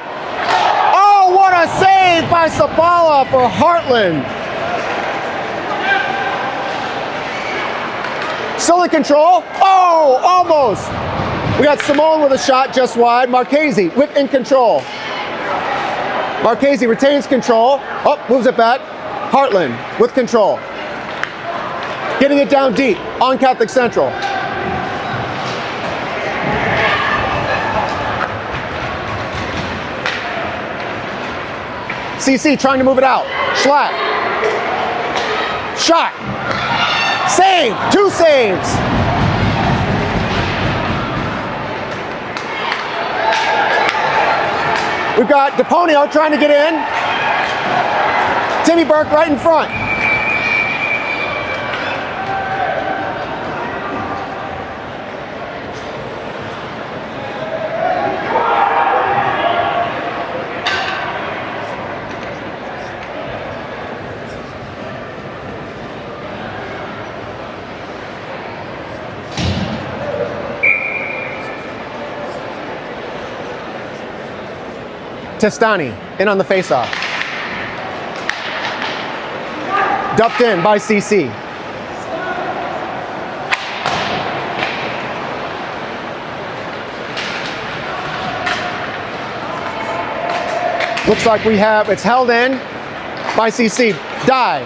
A: Oh, what a save by Sabala for Hartland. Still in control. Oh, almost. We got Simone with a shot just wide. Marchese in control. Marchese retains control. Oh, moves it back. Hartland with control. Getting it down deep on Catholic Central. CC trying to move it out. Schlatt. Shot. Save. 2 saves. We've got DePonio trying to get in. Timmy Burke right in front. Testani in on the faceoff. Dumped in by CC. Looks like we have, it's held in by CC. Dye,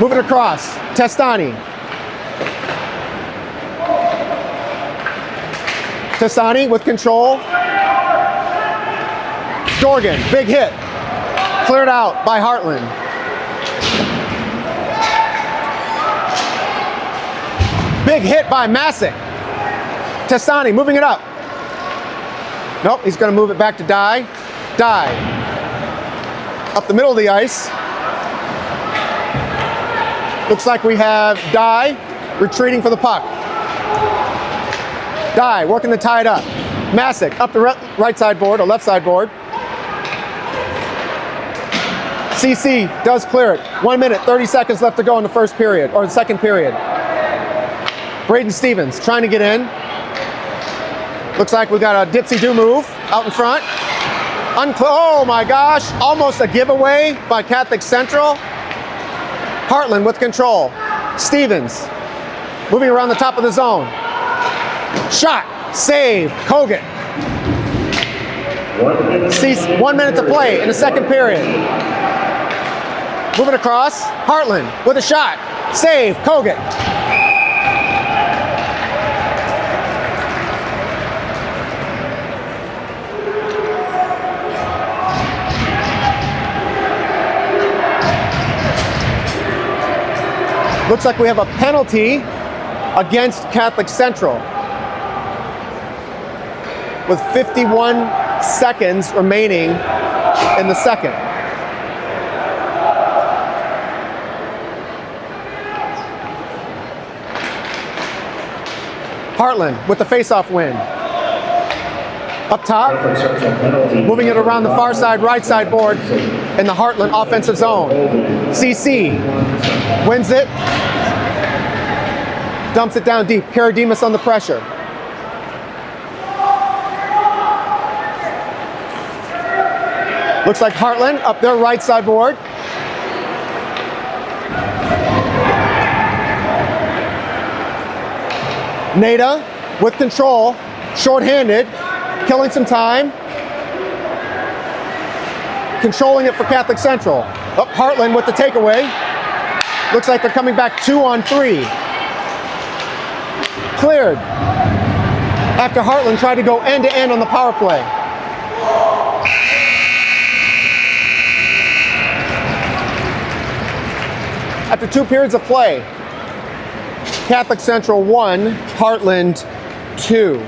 A: moving across. Testani. Testani with control. Dorgan, big hit. Cleared out by Hartland. Big hit by Masick. Testani moving it up. Nope, he's going to move it back to Dye. Dye. Up the middle of the ice. Looks like we have Dye retreating for the puck. Dye working to tie it up. Masick up the right side board or left side board. CC does clear it. 1 minute, 30 seconds left to go in the first period, or the second period. Braden Stevens trying to get in. Looks like we got a dipsy-do move out in front. Oh my gosh, almost a giveaway by Catholic Central. Hartland with control. Stevens moving around the top of the zone. Shot, save, Kogan. 1 minute to play in the second period. Moving across, Hartland with a shot. Save, Kogan. Looks like we have a penalty against Catholic Central with 51 seconds remaining in the second. Hartland with the face-off win. Up top, moving it around the far side, right side board in the Hartland offensive zone. CC wins it, dumps it down deep. Karadimas on the pressure. Looks like Hartland up their right side board. Nada with control, short-handed, killing some time. Controlling it for Catholic Central. Up Hartland with the takeaway. Looks like they're coming back 2 on 3. Cleared. After Hartland tried to go end-to-end on the power play. After 2 periods of play, Catholic Central 1, Hartland 2.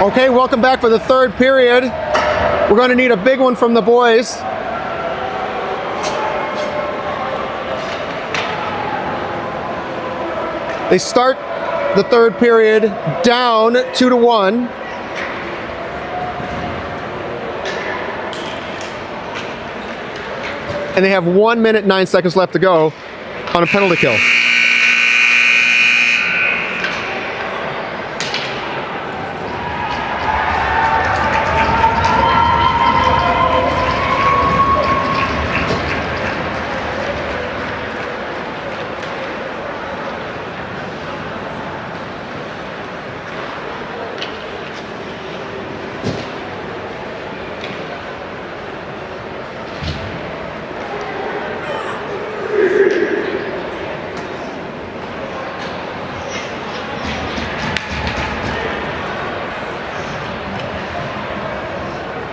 A: Okay, welcome back for the third period. We're going to need a big one from the boys. They start the third period down 2-1. And they have 1 minute, 9 seconds left to go on a penalty kill.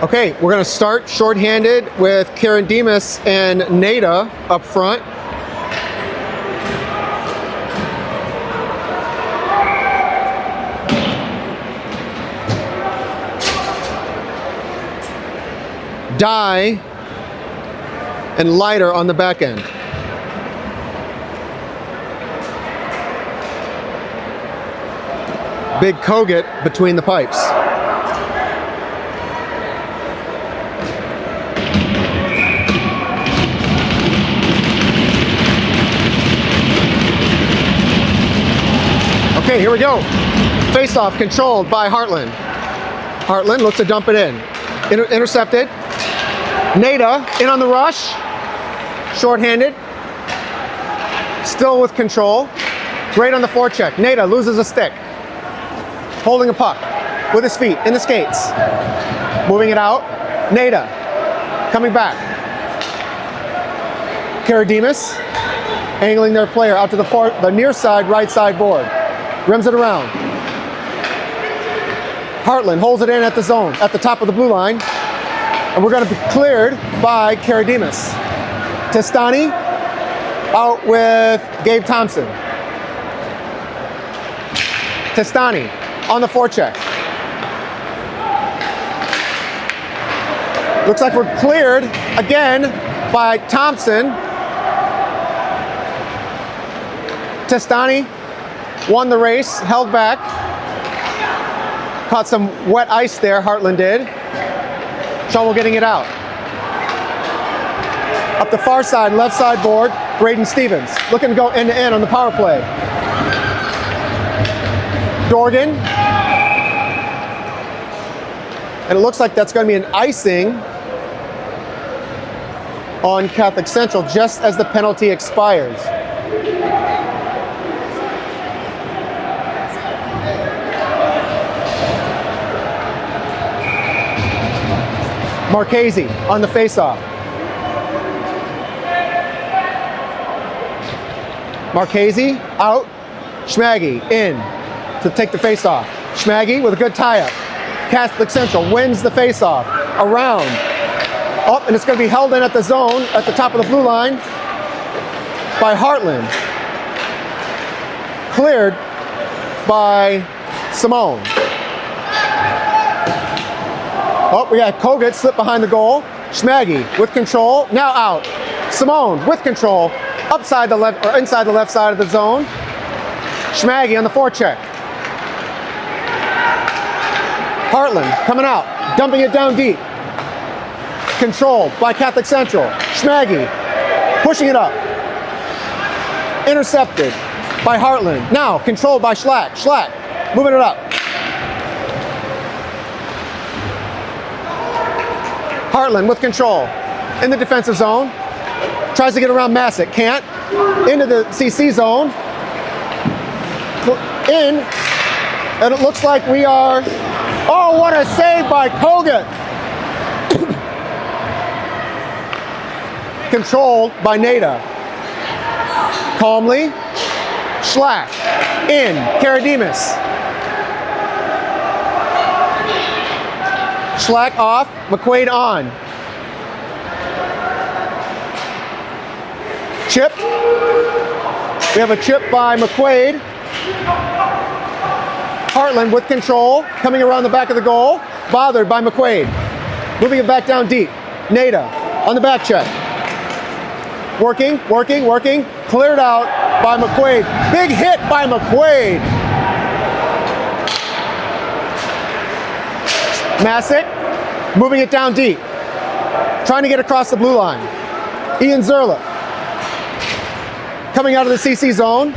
A: Okay, we're going to start shorthanded with Karen Demas and Nada up front. Dye and Lighter on the back end. Big Kogut between the pipes. Okay, here we go. Face-off controlled by Hartland. Hartland looks to dump it in. Intercepted. Nada in on the rush. Short-handed. Still with control. Great on the forecheck. Nada loses a stick. Holding a puck with his feet in the skates. Moving it out. Nada coming back. Karademas angling their player out to the near side, right side board. Rims it around. Hartland holds it in at the zone, at the top of the blue line. And we're going to be cleared by Karademas. Testani out with Gabe Thompson. Testani on the forecheck. Looks like we're cleared again by Thompson. Testani won the race, held back. Caught some wet ice there, Hartland did. Trouble getting it out. Up the far side, left side board, Braden Stevens. Looking to go end to end on the power play. Dorgan. And it looks like that's going to be an icing on Catholic Central just as the penalty expires. Marchese on the face-off. Marchese out. Schmaggy in to take the face-off. Schmaggy with a good tie-up. Catholic Central wins the face-off. Around. Oh, and it's going to be held in at the zone at the top of the blue line by Hartland. Cleared by Simone. Oh, we got Kogut slip behind the goal. Schmaggy with control, now out. Simone with control, upside the left or inside the left side of the zone. Schmaggy on the forecheck. Hartland coming out, dumping it down deep. Controlled by Catholic Central. Schmaggy pushing it up. Intercepted by Hartland. Now controlled by Schlack. Schlack moving it up. Hartland with control in the defensive zone. Tries to get around Massick. Can't. Into the CC zone. In. And it looks like we are... Oh, what a save by Kogut. Controlled by Nada. Calmly. Schlack. In. Karademas. Schlack off. McQuaid on. chipped. We have a chip by McQuaid. Hartland with control, coming around the back of the goal, bothered by McQuaid. Moving it back down deep. Nada on the back check. Working, cleared out by McQuaid. Big hit by McQuaid. Masick, moving it down deep. Trying to get across the blue line. Ian Zerlip. Coming out of the CC zone.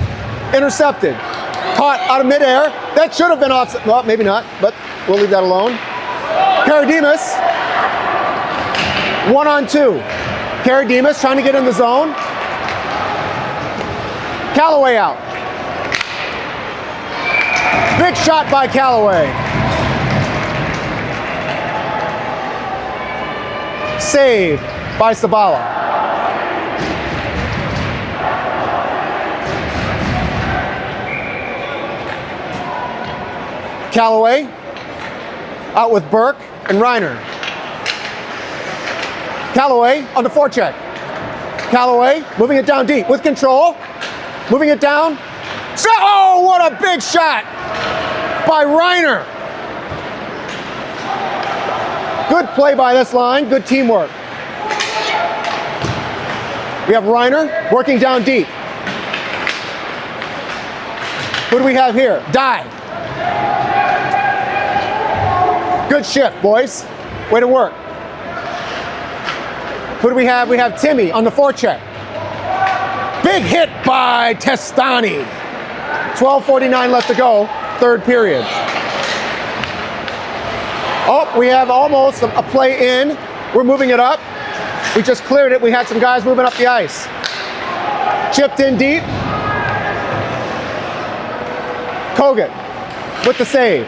A: Intercepted. Caught out of midair. That should have been offside. Well, maybe not, but we'll leave that alone. Karadimas. 1-on-2. Karadimas trying to get in the zone. Callaway out. Big shot by Callaway. Save by Sabala. Callaway out with Burke and Reiner. Callaway on the forecheck. Callaway moving it down deep with control. Moving it down. Oh, what a big shot by Reiner. Good play by this line, good teamwork. We have Reiner working down deep. Who do we have here? Dye. Good shift, boys. Way to work. Who do we have? We have Timmy on the forecheck. Big hit by Testani. 12:49 left to go, third period. Oh, we have almost a play in. We're moving it up. We just cleared it. We had some guys moving up the ice. Chipped in deep. Kogut with the save.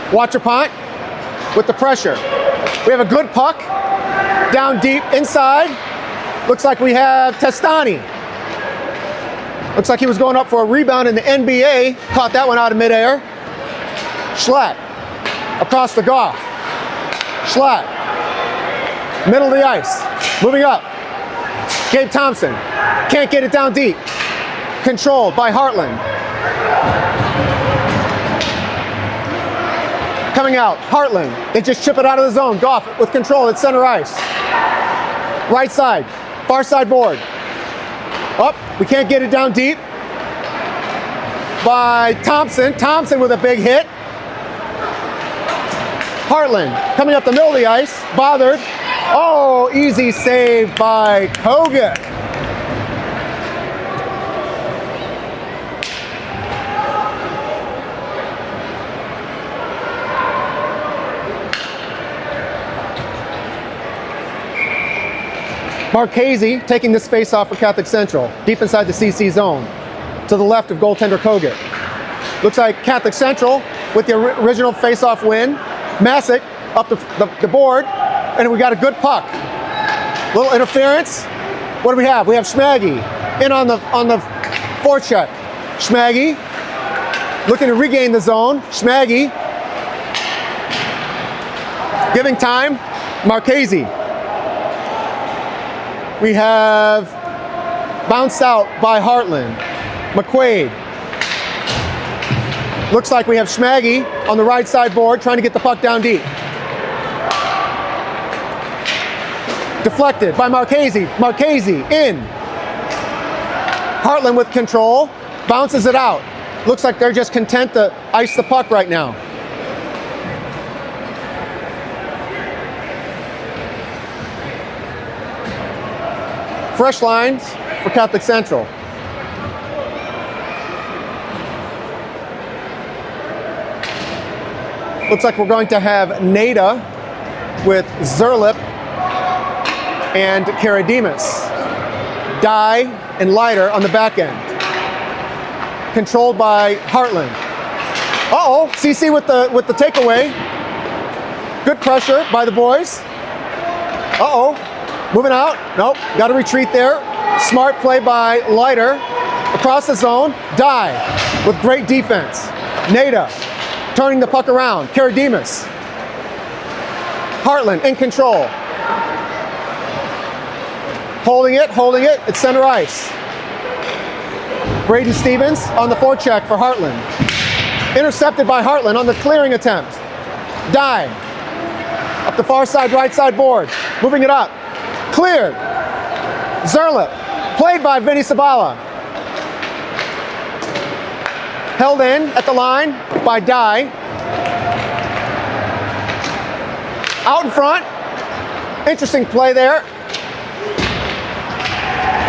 A: Watchapont with the pressure. We have a good puck. Down deep, inside. Looks like we have Testani. Looks like he was going up for a rebound in the NBA. Caught that one out of midair. Schlatt. Across the goal. Schlatt. Middle of the ice. Moving up. Gabe Thompson. Can't get it down deep. Controlled by Hartland. Coming out. Hartland. They just chip it out of the zone. Goff with control at center ice. Right side. Far side board. Up. We can't get it down deep. By Thompson. Thompson with a big hit. Hartland coming up the middle of the ice, bothered. Oh, easy save by Kogut. Marchese taking this face off for Catholic Central, deep inside the CC zone, to the left of goaltender Kogut. Looks like Catholic Central with the original face-off win. Masick up the board, and we got a good puck. Little interference. What do we have? We have Schmaggy in on the forecheck. Schmaggy looking to regain the zone. Schmaggy giving time. Marchese. We have bounced out by Hartland. McQuaid. Looks like we have Schmaggy on the right side board trying to get the puck down deep. Deflected by Marchese. Marchese in. Hartland with control. Bounces it out. Looks like they're just content to ice the puck right now. Fresh lines for Catholic Central. Looks like we're going to have Nada with Zerlip and Karadimas. Dye and Leiter on the back end. Controlled by Hartland. Uh-oh, CC with the takeaway. Good pressure by the boys. Uh-oh, moving out. Nope, got to retreat there. Smart play by Leiter. Across the zone, Dye with great defense. Nada turning the puck around. Karadimas. Hartland in control. Holding it at center ice. Braden Stevens on the forecheck for Hartland. Intercepted by Hartland on the clearing attempt. Dye. Up the far side, right side board. Moving it up. Cleared. Zerlip. Played by Vinny Sabala. Held in at the line by Dye. Out in front. Interesting play there.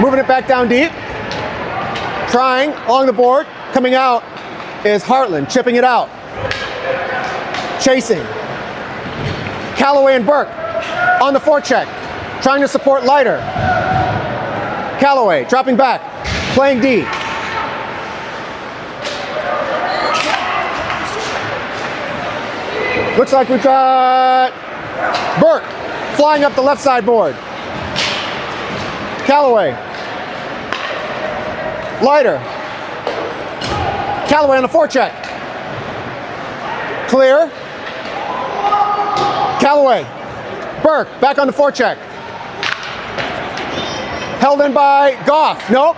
A: Moving it back down deep. Trying along the board. Coming out is Hartland, chipping it out. Chasing. Callaway and Burke on the forecheck. Trying to support Leiter. Callaway dropping back. Playing D. Looks like we've got Burke flying up the left side board. Callaway. Leiter. Callaway on the forecheck. Clear. Callaway. Burke back on the forecheck. Held in by Goff. Nope.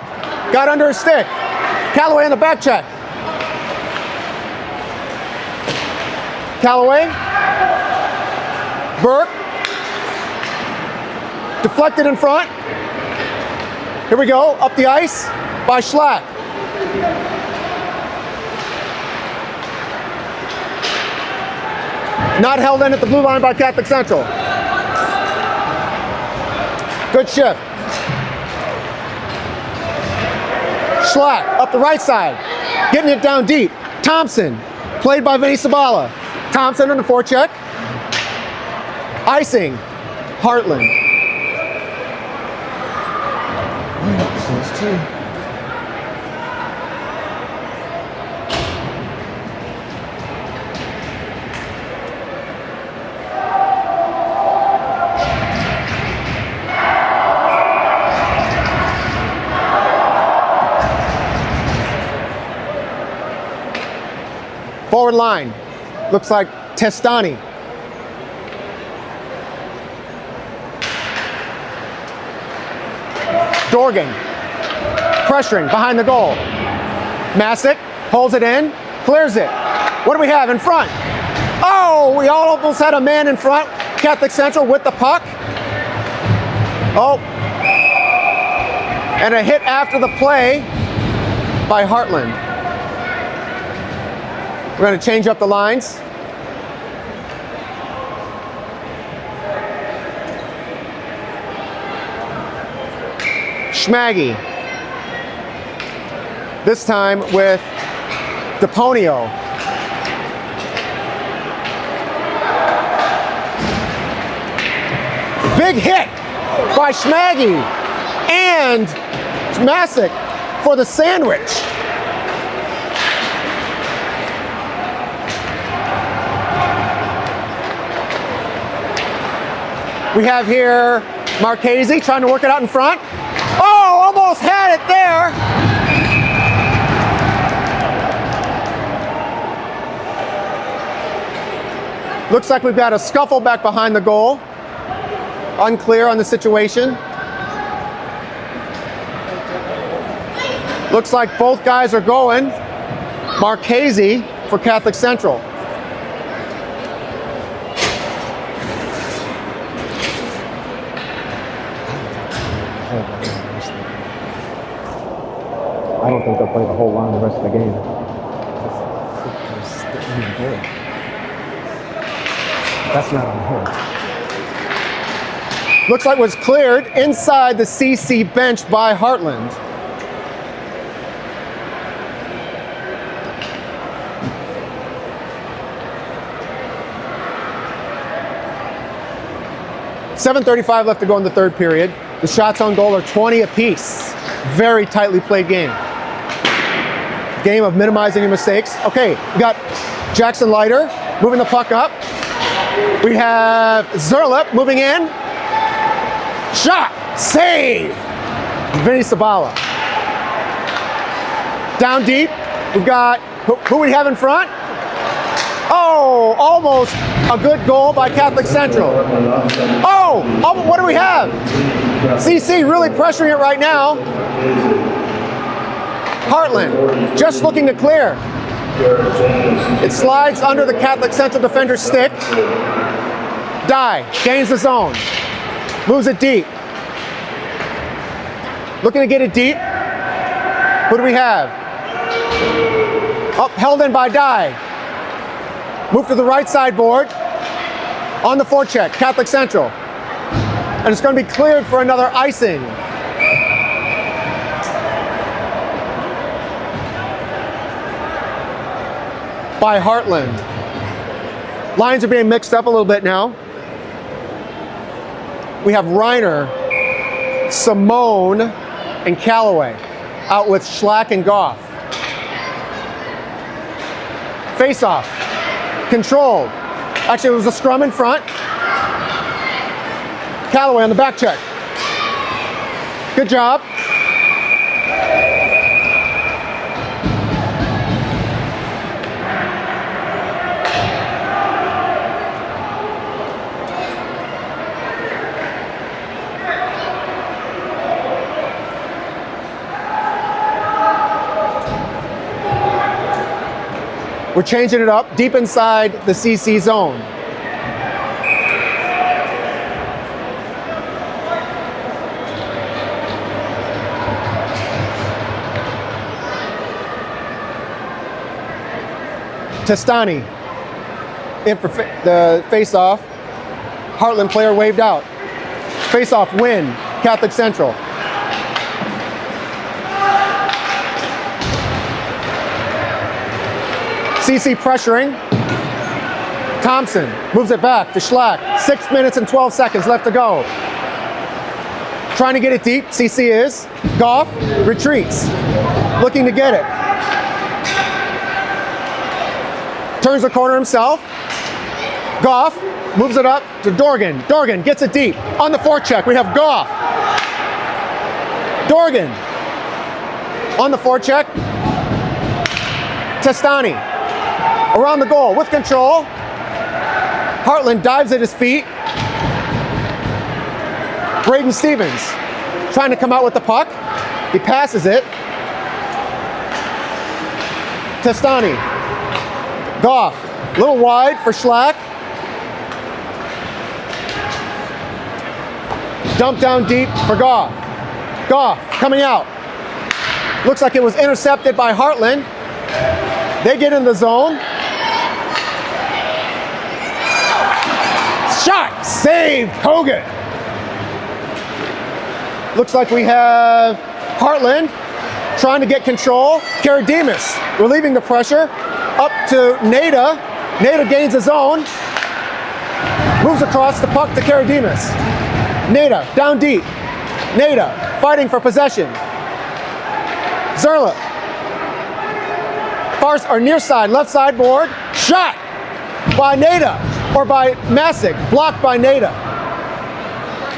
A: Got under his stick. Callaway on the back check. Callaway. Burke. Deflected in front. Here we go. Up the ice by Schlack. Not held in at the blue line by Catholic Central. Good shift. Schlack up the right side. Getting it down deep. Thompson. Played by Vinny Sabala. Thompson on the forecheck. Icing. Hartland. Forward line. Looks like Testani. Dorgan. Pressuring behind the goal. Masick holds it in, clears it. What do we have in front? Oh, we almost had a man in front. Catholic Central with the puck. Oh. And a hit after the play by Hartland. We're going to change up the lines. Schmaggy. This time with DePonio. Big hit by Schmaggy and Masick for the sandwich. We have here Marchese trying to work it out in front. Oh, almost had it there. Looks like we've got a scuffle back behind the goal. Unclear on the situation. Looks like both guys are going. Marchese for Catholic Central. I don't think they'll play the whole line the rest of the game. That's not on him. Looks like it was cleared inside the CC bench by Hartland. .7:35 left to go in the third period. The shots on goal are 20 apiece. Very tightly played game. Game of minimizing your mistakes. Okay, we got Jackson Leiter moving the puck up. We have Zerlip moving in. Shot, save. Vinny Sabala. Down deep, we've got, who we have in front? Oh, almost a good goal by Catholic Central. Oh, what do we have? CC really pressuring it right now. Hartland just looking to clear.
C: James.
A: It slides under the Catholic Central defender's stick. Die, gains the zone. Moves it deep. Looking to get it deep. Who do we have? Up, held in by Die. Move to the right side board. On the forecheck, Catholic Central. And it's going to be cleared for another icing. By Hartland. Lines are being mixed up a little bit now. We have Reiner, Simone, and Callaway out with Schlack and Goff. Face off. Controlled. Actually, it was a scrum in front. Callaway on the back check. Good job. We're changing it up deep inside the CC zone. Testani in for the face-off. Hartland player waved out. Face-off win, Catholic Central. CC pressuring. Thompson moves it back to Schlack. 6 minutes and 12 seconds left to go. Trying to get it deep, CC is. Goff retreats, looking to get it. Turns the corner himself. Goff moves it up to Dorgan. Dorgan gets it deep. On the forecheck, we have Goff. Dorgan on the forecheck. Testani around the goal with control. Hartland dives at his feet. Braden Stevens trying to come out with the puck. He passes it. Testani. Goff, a little wide for Schlack. Dump down deep for Goff. Goff coming out. Looks like it was intercepted by Hartland. They get in the zone. Shot, save, Kogan. Looks like we have Hartland trying to get control. Karadimas relieving the pressure. Up to Nada. Nada gains his zone. Moves across the puck to Karadimas. Nada down deep. Nada fighting for possession. Zerla. Far or near side, left side board. Shot by Nada or by Masick. Blocked by Nada.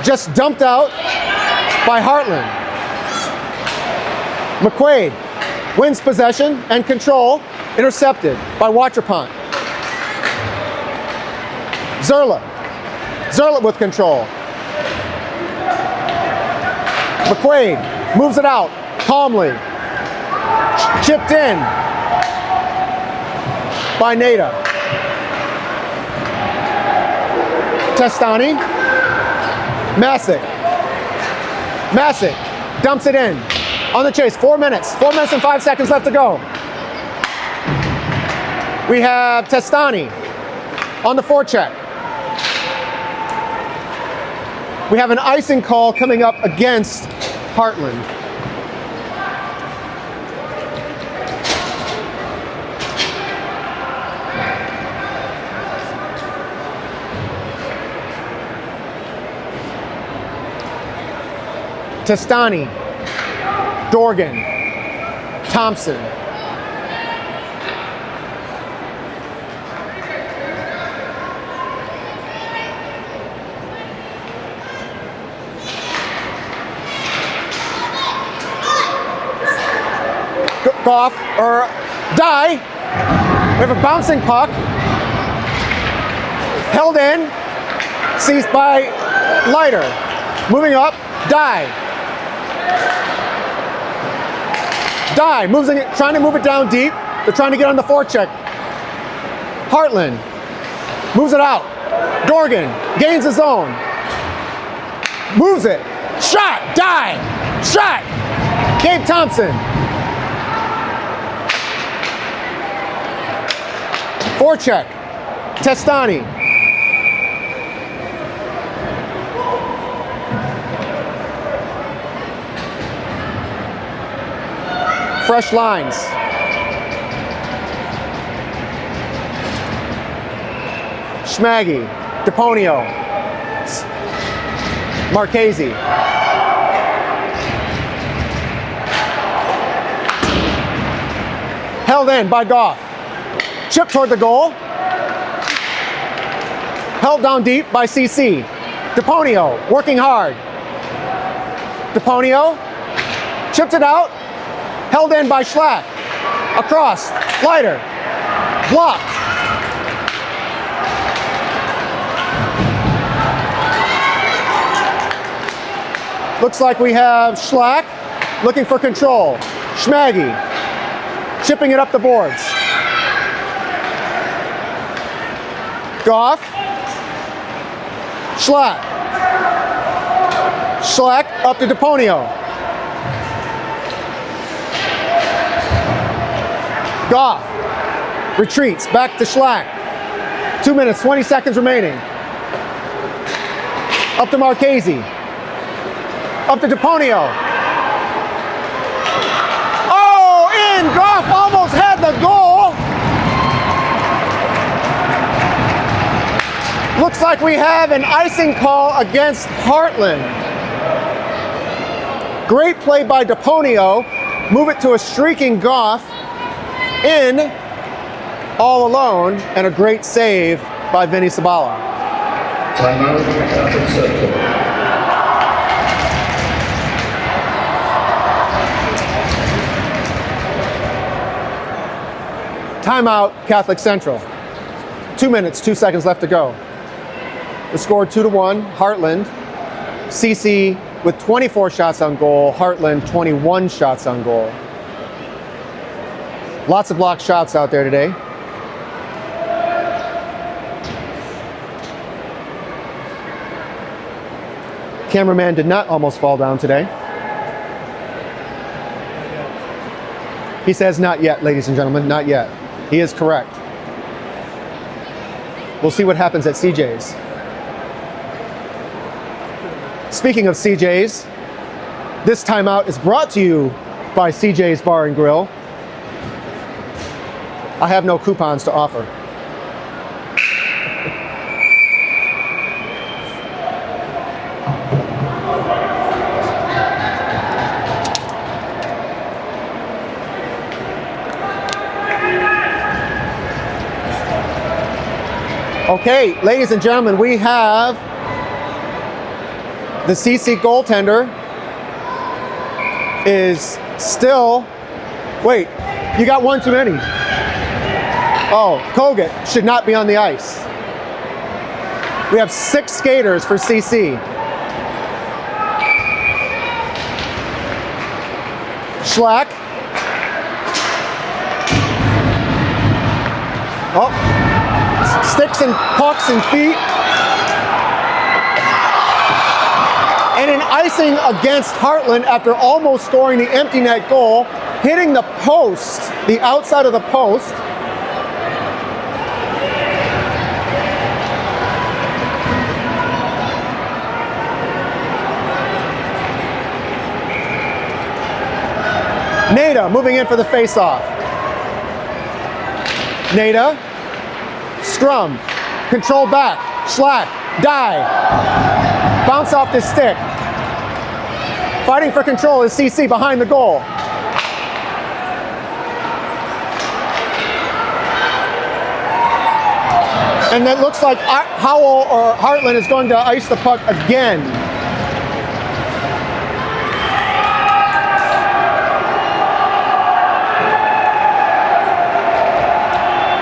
A: Just dumped out by Hartland. McQuaid wins possession and control. Intercepted by Watrapont. Zerla. Zerla with control. McQuaid moves it out calmly. Chipped in by Nada. Testani. Masick. Masick dumps it in. On the chase, 4 minutes. 4 minutes and 5 seconds left to go. We have Testani on the forecheck. We have an icing call coming up against Hartland. Testani, Dorgan, Thompson. Goff or Die. We have a bouncing puck. Held in. Seized by Leiter. Moving up. Die. Die moves in, trying to move it down deep. They're trying to get on the forecheck. Hartland moves it out. Dorgan gains his own. Moves it. Shot. Dive. Shot. Gabe Thompson. Forecheck. Testani. Fresh lines. Schmaggy, DePonio, Marchese. Held in by Goff. Chip toward the goal. Held down deep by CC. DePonio working hard. DePonio chipped it out. Held in by Schlack. Across. Leiter. Blocked. Looks like we have Schlack looking for control. Schmaggy chipping it up the boards. Goff. Schlack. Schlack up to DePonio. Goff retreats back to Schlack. 2 minutes, 20 seconds remaining. Up to Marchese. Up to DePonio. Oh, in! Goff almost had the goal. Looks like we have an icing call against Hartland. Great play by DePonio. Move it to a streaking Goff. In, all alone, and a great save by Vinny Sabala.
C: Timeout, Catholic Central.
A: Timeout, Catholic Central. 2 minutes, 2 seconds left to go. The score 2-1, Hartland. CC with 24 shots on goal, Hartland 21 shots on goal. Lots of blocked shots out there today. Cameraman did not almost fall down today. He says not yet, ladies and gentlemen, not yet. He is correct. We'll see what happens at CJ's. Speaking of CJ's, this timeout is brought to you by CJ's Bar and Grill. I have no coupons to offer. Okay, ladies and gentlemen, we have the CC goaltender is still, wait, you got one too many. Oh, Kogut should not be on the ice. We have 6 skaters for CC. Schlack. Oh, sticks and pucks and feet. And an icing against Hartland after almost scoring the empty net goal, hitting the post, the outside of the post. Nada moving in for the face-off. Nada, scrum, control back, Schlack, dive, bounce off the stick. Fighting for control is CC behind the goal. And that looks like Howell or Hartland is going to ice the puck again.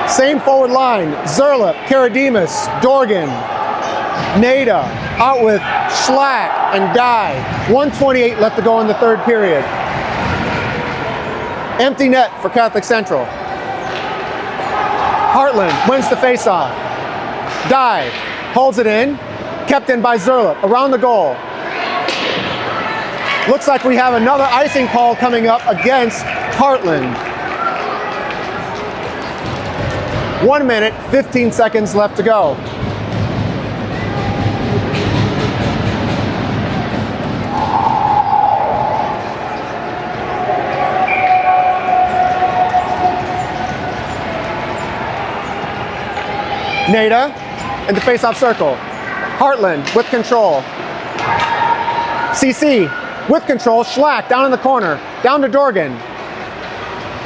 A: Same forward line, Zerlip, Karadimas, Dorgan, Nada, out with Schlack and Guy. 1:28 left to go in the third period. Empty net for Catholic Central. Hartland wins the faceoff. Dive, holds it in, kept in by Zerlip, around the goal. Looks like we have another icing call coming up against Hartland. 1 minute, 15 seconds left to go. Nada in the face-off circle. Hartland with control. CC with control. Schlack down in the corner. Down to Dorgan.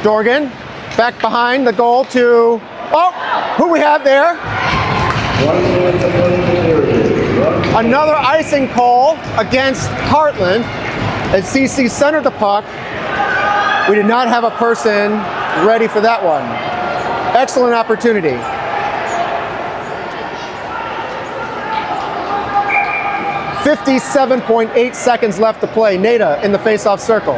A: Dorgan back behind the goal to, oh, who we have there?
C: 1 minute to play in the period.
A: Another icing call against Hartland as CC centered the puck. We did not have a person ready for that one. Excellent opportunity. 57.8 seconds left to play. Nada in the face-off circle.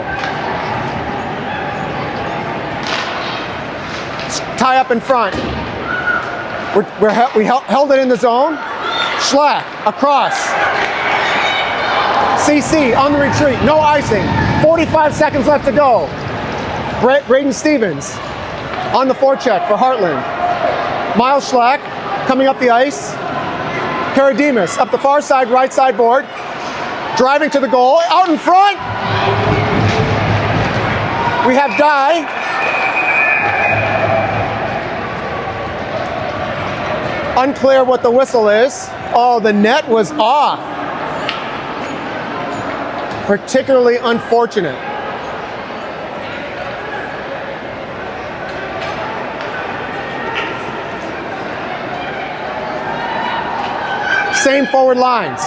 A: Tie up in front. We held it in the zone. Schlack across. CC on the retreat. No icing. 45 seconds left to go. Braden Stevens on the forecheck for Hartland. Miles Schlack coming up the ice. Karadimas up the far side, right side board. Driving to the goal. Out in front. We have Dye. Unclear what the whistle is. Oh, the net was off. Particularly unfortunate. Same forward lines.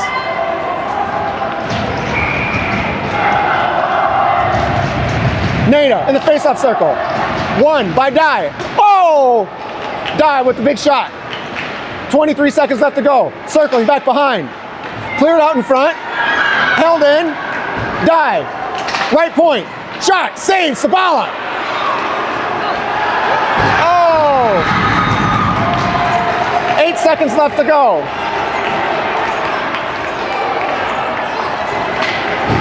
A: Nada in the face-off circle. Won by Dye. Oh! Dye with the big shot. 23 seconds left to go. Circling back behind. Cleared out in front. Held in. Dye. Right point. Shot. Save. Sabala. Oh! 8 seconds left to go.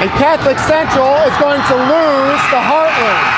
A: And Catholic Central is going to lose to Hartland.